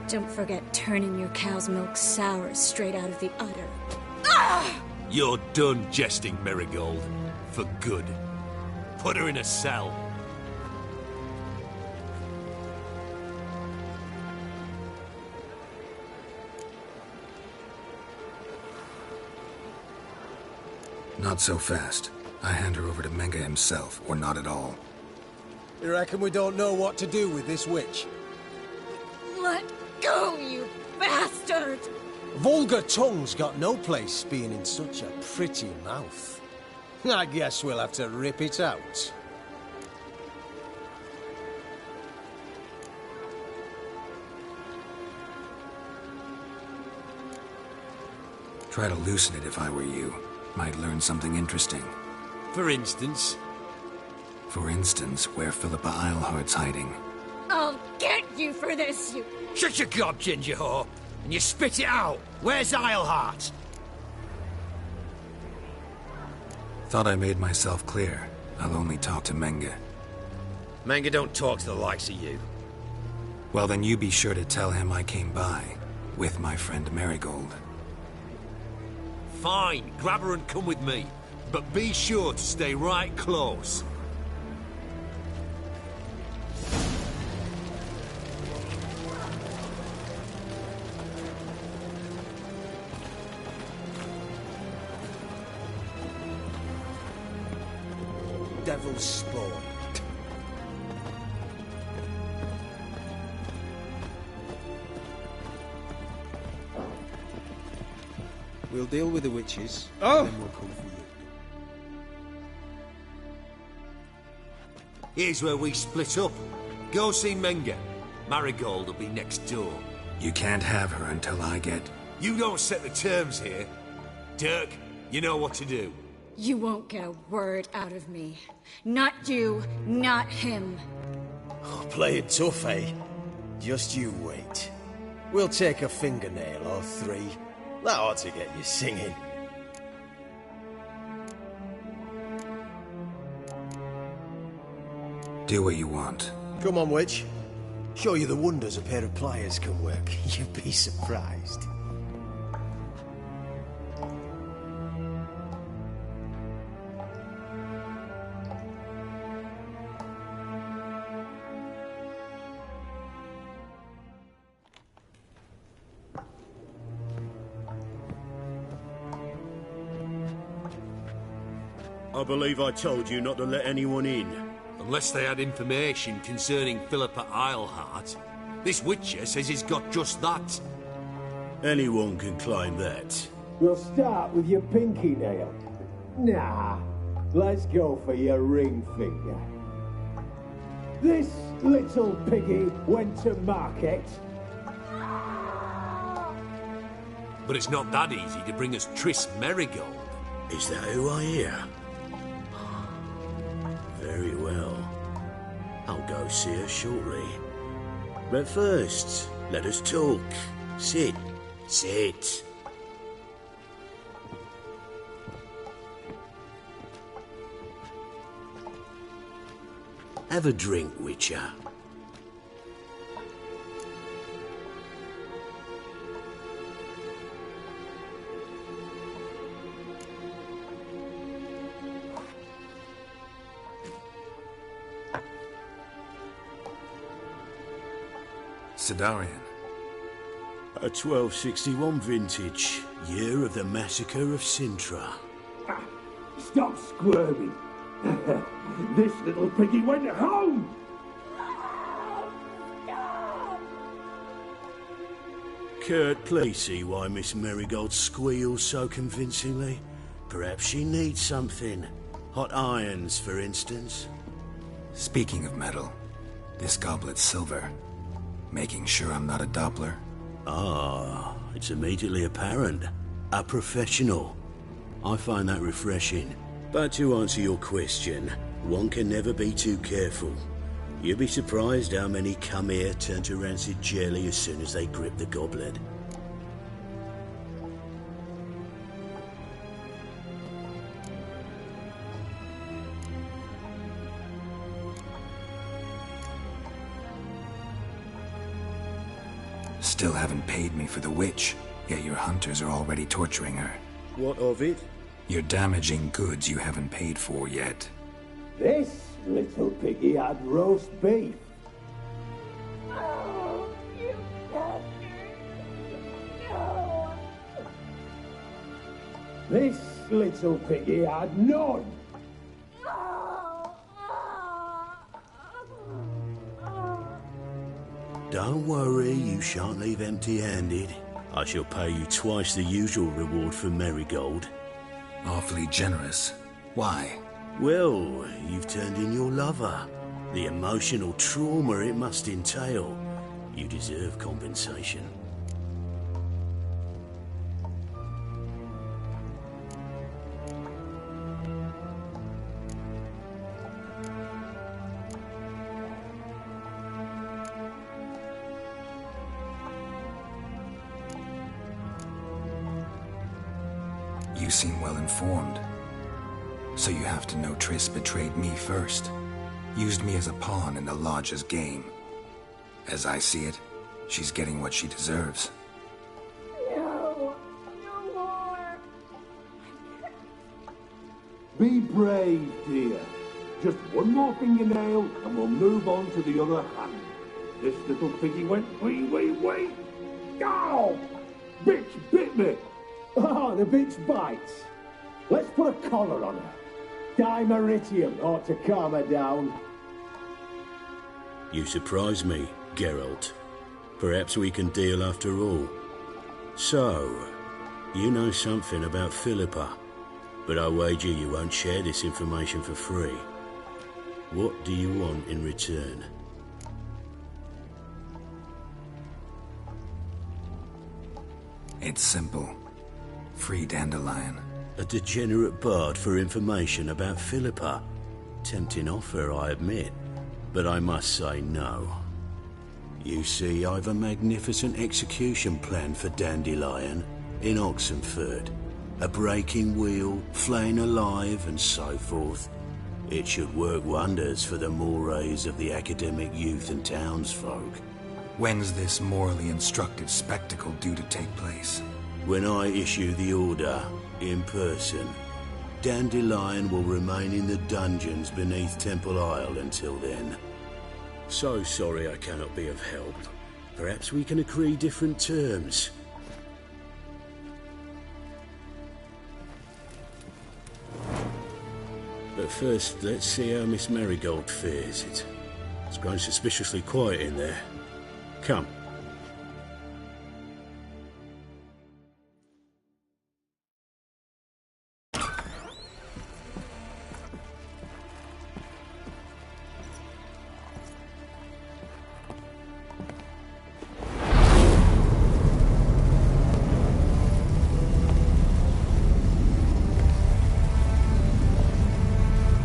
Don't forget turning your cow's milk sour straight out of the udder. You're done jesting, Merigold. For good. Put her in a cell. Not so fast. I hand her over to Menga himself, or not at all. You reckon we don't know what to do with this witch? Let go, you bastard! Vulgar tongue's got no place being in such a pretty mouth. I guess we'll have to rip it out. Try to loosen it if I were you. Might learn something interesting. For instance? For instance, where Philippa Eilhart's hiding. I'll get you for this, you... Shut your gob, ginger whore, and you spit it out. Where's Eilhart? Thought I made myself clear. I'll only talk to Menga. Menga don't talk to the likes of you. Well, then you be sure to tell him I came by, with my friend Merigold. Fine, grab her and come with me. But be sure to stay right close. Devil's spawn. We'll deal with the witches, and then we'll come for you. Here's where we split up. Go see Menga. Marigold will be next door. You can't have her until I get... You don't set the terms here. Dirk, you know what to do. You won't get a word out of me. Not you, not him. Oh, play it tough, eh? Just you wait. We'll take a fingernail or three. That ought to get you singing. Do what you want. Come on, witch. Show you the wonders a pair of pliers can work. You'd be surprised. I believe I told you not to let anyone in. Unless they had information concerning Philippa Eilhart. This witcher says he's got just that. Anyone can claim that. We'll start with your pinky nail. Nah, let's go for your ring finger. This little piggy went to market. But it's not that easy to bring us Triss Merigold. Is that who I hear? Very well. I'll go see her shortly. But first, let us talk. Sit. Sit. Have a drink, Witcher. Sidarian. A 1261 vintage, year of the massacre of Sintra. Stop squirming. This little piggy went home. Kurt, please see why Miss Merigold squeals so convincingly. Perhaps she needs something. Hot irons, for instance. Speaking of metal, this goblet's silver. Making sure I'm not a Doppler. Ah, it's immediately apparent. A professional. I find that refreshing. But to answer your question, one can never be too careful. You'd be surprised how many come here turn to rancid jelly as soon as they grip the goblet. Still haven't paid me for the witch, yet your hunters are already torturing her. What of it? You're damaging goods you haven't paid for yet. This little piggy had roast beef. This little piggy had none. Don't worry, you shan't leave empty-handed. I shall pay you twice the usual reward for Merigold. Awfully generous. Why? Well, you've turned in your lover. The emotional trauma it must entail. You deserve compensation. You seem well informed. So you have to know Triss betrayed me first. Used me as a pawn in the Lodge's game. As I see it, she's getting what she deserves. No, no more. Be brave, dear. Just one more fingernail and we'll move on to the other hand. This little piggy went wee. Ow! Bitch bit me! Oh, the bitch bites. Let's put a collar on her. Dimeritium ought to calm her down. You surprise me, Geralt. Perhaps we can deal after all. So, you know something about Philippa, but I wager you won't share this information for free. What do you want in return? It's simple. Free Dandelion. A degenerate bard for information about Philippa. Tempting offer, I admit, but I must say no. You see, I've a magnificent execution plan for Dandelion in Oxenford. A breaking wheel, flaying alive, and so forth. It should work wonders for the mores of the academic youth and townsfolk. When's this morally instructive spectacle due to take place? When I issue the order, in person. Dandelion will remain in the dungeons beneath Temple Isle until then. So sorry I cannot be of help. Perhaps we can agree different terms. But first, let's see how Miss Marigold fares. It's grown suspiciously quiet in there. Come.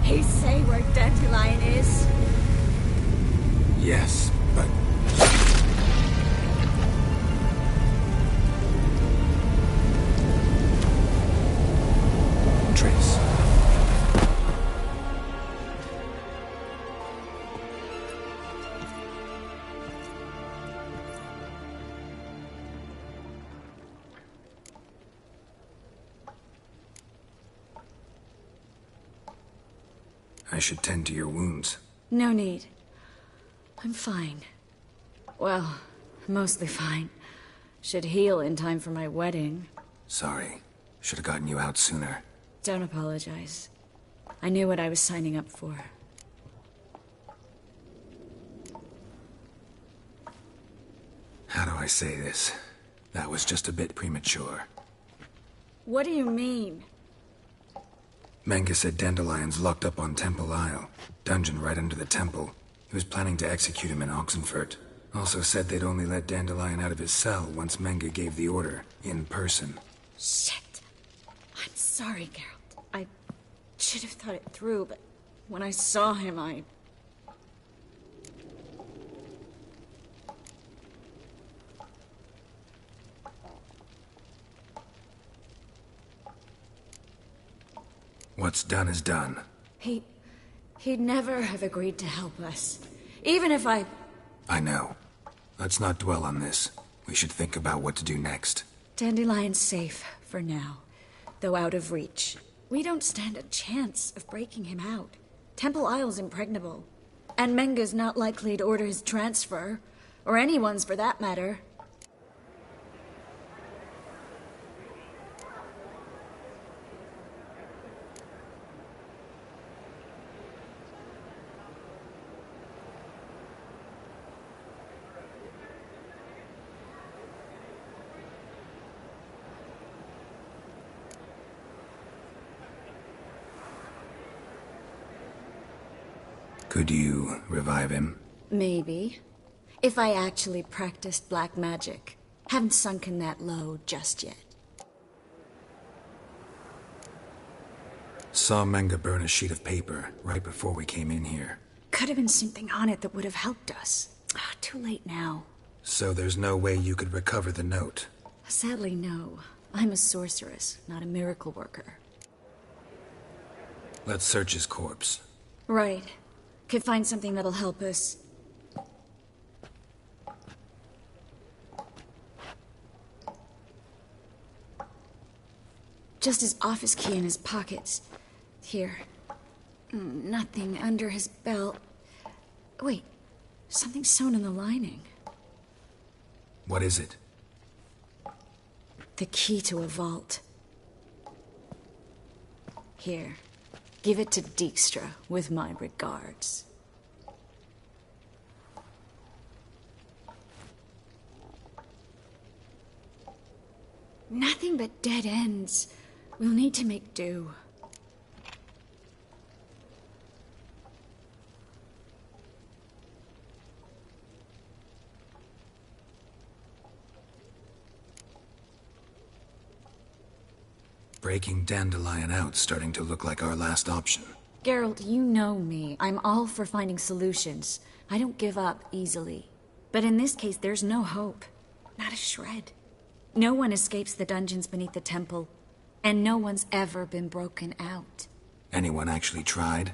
He say where Dandelion is? Yes, but... Trace. I should tend to your wounds. No need. I'm fine. Well, mostly fine. Should heal in time for my wedding. Sorry. Should have gotten you out sooner. Don't apologize. I knew what I was signing up for. How do I say this? That was just a bit premature. What do you mean? Menga said Dandelion's locked up on Temple Isle. Dungeon right under the temple. He was planning to execute him in Oxenford. Also said they'd only let Dandelion out of his cell once Menga gave the order, in person. Shit. I'm sorry, Geralt. I should have thought it through, but when I saw him, What's done is done. He'd never have agreed to help us. Even if I know. Let's not dwell on this. We should think about what to do next. Dandelion's safe, for now. Though out of reach. We don't stand a chance of breaking him out. Temple Isle's impregnable. And Menga's not likely to order his transfer. Or anyone's, for that matter. Could you revive him? Maybe. If I actually practiced black magic. Haven't sunken that low just yet. Saw Menga burn a sheet of paper right before we came in here. Could have been something on it that would have helped us. Too late now. So there's no way you could recover the note? Sadly, no. I'm a sorceress, not a miracle worker. Let's search his corpse. Right. Could find something that'll help us. Just his office key in his pockets. Here. Nothing under his belt. Wait. Something sewn in the lining. What is it? The key to a vault. Here. Give it to Dijkstra, with my regards. Nothing but dead ends. We'll need to make do. Breaking Dandelion out's starting to look like our last option. Geralt, you know me. I'm all for finding solutions. I don't give up easily. But in this case, there's no hope. Not a shred. No one escapes the dungeons beneath the temple, and no one's ever been broken out. Anyone actually tried?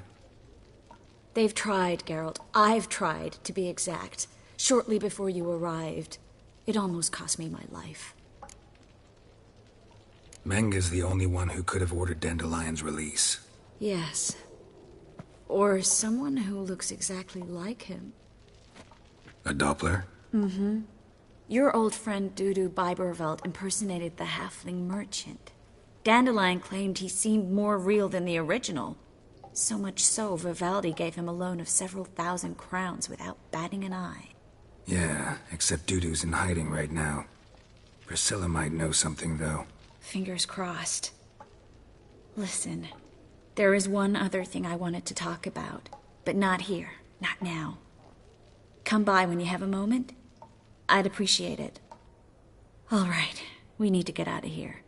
They've tried, Geralt. I've tried, to be exact. Shortly before you arrived. It almost cost me my life. Menga's the only one who could have ordered Dandelion's release. Yes. Or someone who looks exactly like him. A Doppler? Mm-hmm. Your old friend Dudu Biberveld impersonated the halfling merchant. Dandelion claimed he seemed more real than the original. So much so, Vivaldi gave him a loan of several thousand crowns without batting an eye. Yeah, except Dudu's in hiding right now. Priscilla might know something, though. Fingers crossed. Listen, there is one other thing I wanted to talk about, but not here, not now. Come by when you have a moment. I'd appreciate it. All right, we need to get out of here.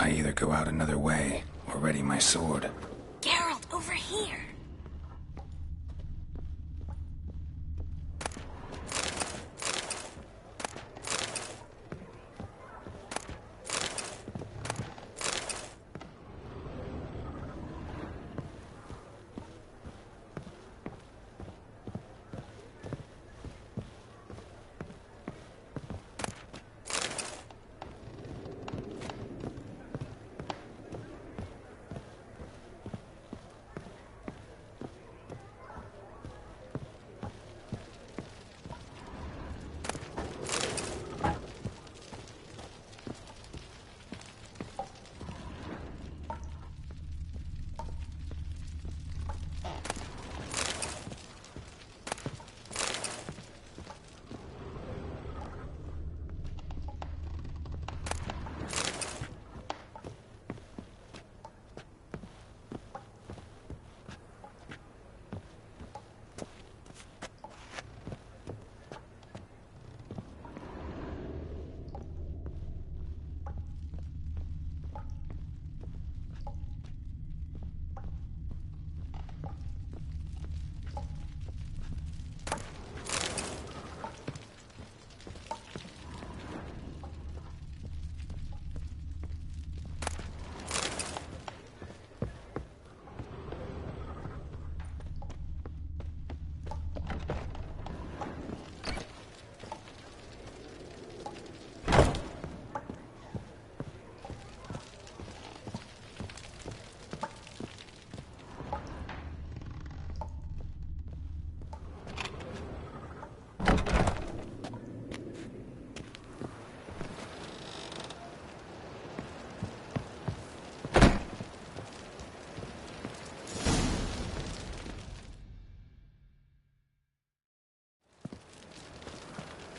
I either go out another way or ready my sword. Geralt, over here!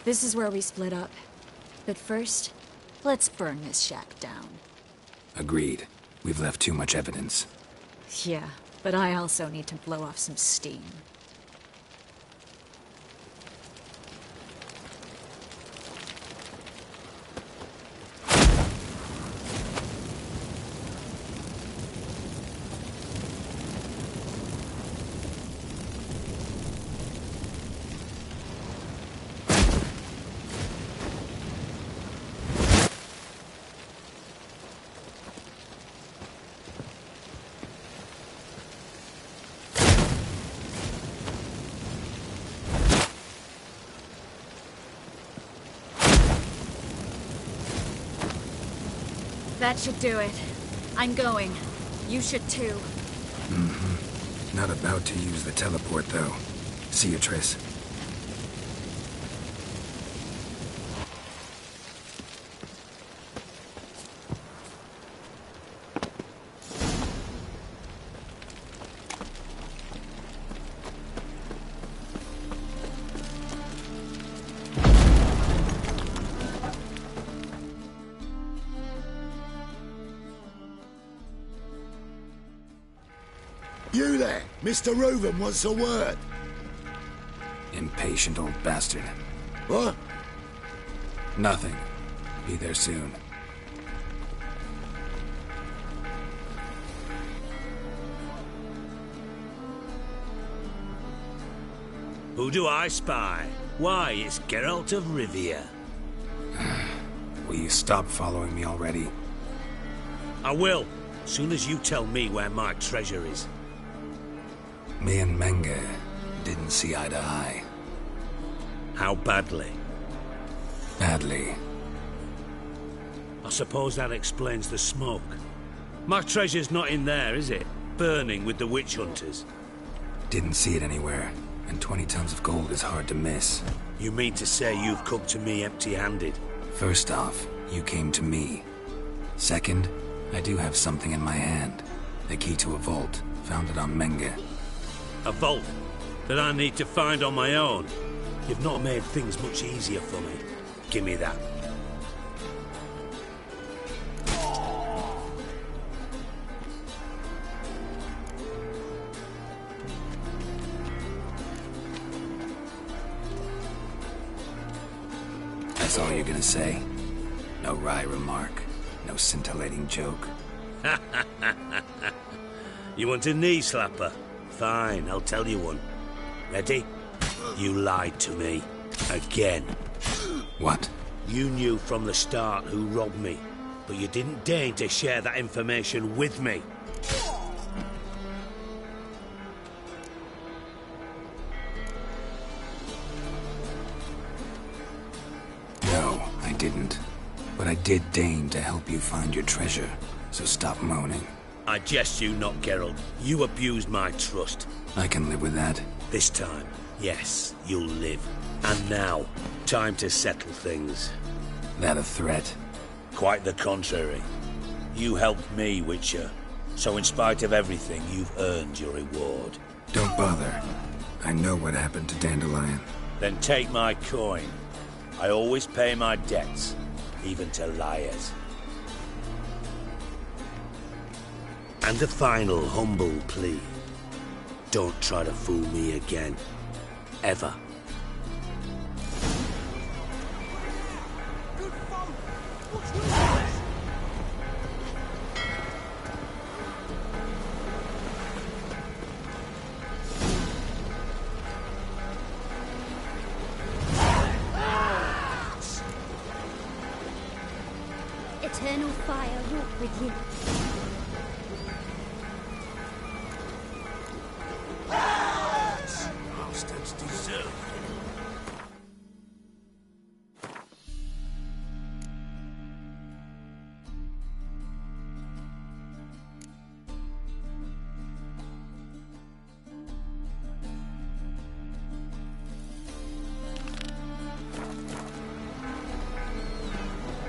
This is where we split up. But first, let's burn this shack down. Agreed. We've left too much evidence. Yeah, but I also need to blow off some steam. That should do it. I'm going. You should too. Mm-hmm. Not about to use the teleport, though. See you, Triss. You there? Mr. Reuven wants a word. Impatient old bastard. What? Nothing. Be there soon. Who do I spy? Why, it's Geralt of Rivia. Will you stop following me already? I will, soon as you tell me where my treasure is. Me and Menge didn't see eye to eye. How badly? Badly. I suppose that explains the smoke. My treasure's not in there, is it? Burning with the witch hunters. Didn't see it anywhere, and 20 tons of gold is hard to miss. You mean to say you've come to me empty-handed? First off, you came to me. Second, I do have something in my hand. The key to a vault, found it on Menge. A vault that I need to find on my own. You've not made things much easier for me. Give me that. That's all you're gonna say? No wry remark? no scintillating joke. You want a knee slapper? Fine, I'll tell you one. Ready? You lied to me. Again. What? You knew from the start who robbed me, but you didn't deign to share that information with me. No, I didn't. But I did deign to help you find your treasure, so stop moaning. I jest you not, Geralt. You abused my trust. I can live with that. This time, yes, you'll live. And now, time to settle things. That a threat? Quite the contrary. You helped me, Witcher. So in spite of everything, you've earned your reward. Don't bother. I know what happened to Dandelion. Then take my coin. I always pay my debts, even to liars. And a final humble plea. Don't try to fool me again. Ever. Eternal fire walk with you. Bastards deserve it.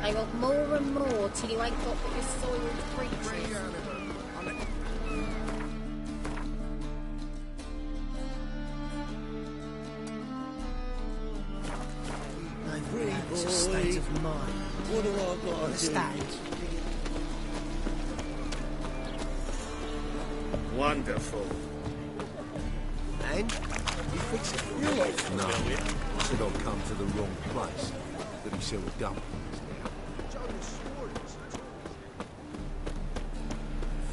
I want more and more till you ain't got but your soiled creatures. It's a state of mind. What do I got to Understand? Wonderful. And? You fix it? No. I said I'd come to the wrong place. But he said we're done.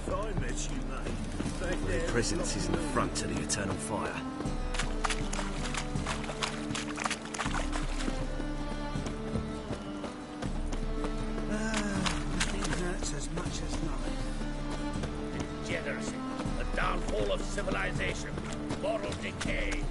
I met you, mate. Their presence is an affront to the eternal fire. Nothing hurts as much as life. Degeneracy. The downfall of civilization. Moral decay.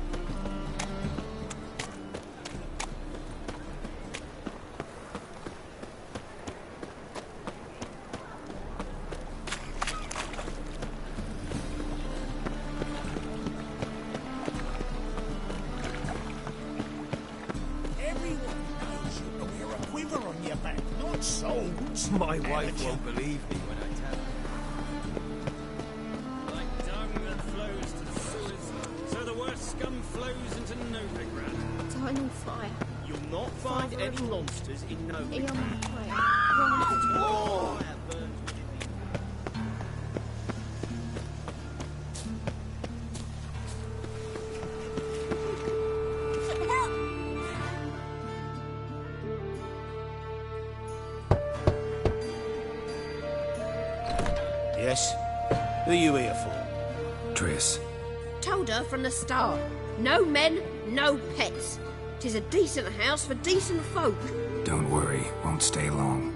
My wife won't believe me when I tell her. Like dung that flows to the sewers, so the worst scum flows into Novigrad. Eternal fire. You'll not find Father any of all. monsters in Novigrad. Eon fire. Yes? Who are you here for? Triss. Told her from the start. No men, no pets. 'Tis a decent house for decent folk. Don't worry, won't stay long.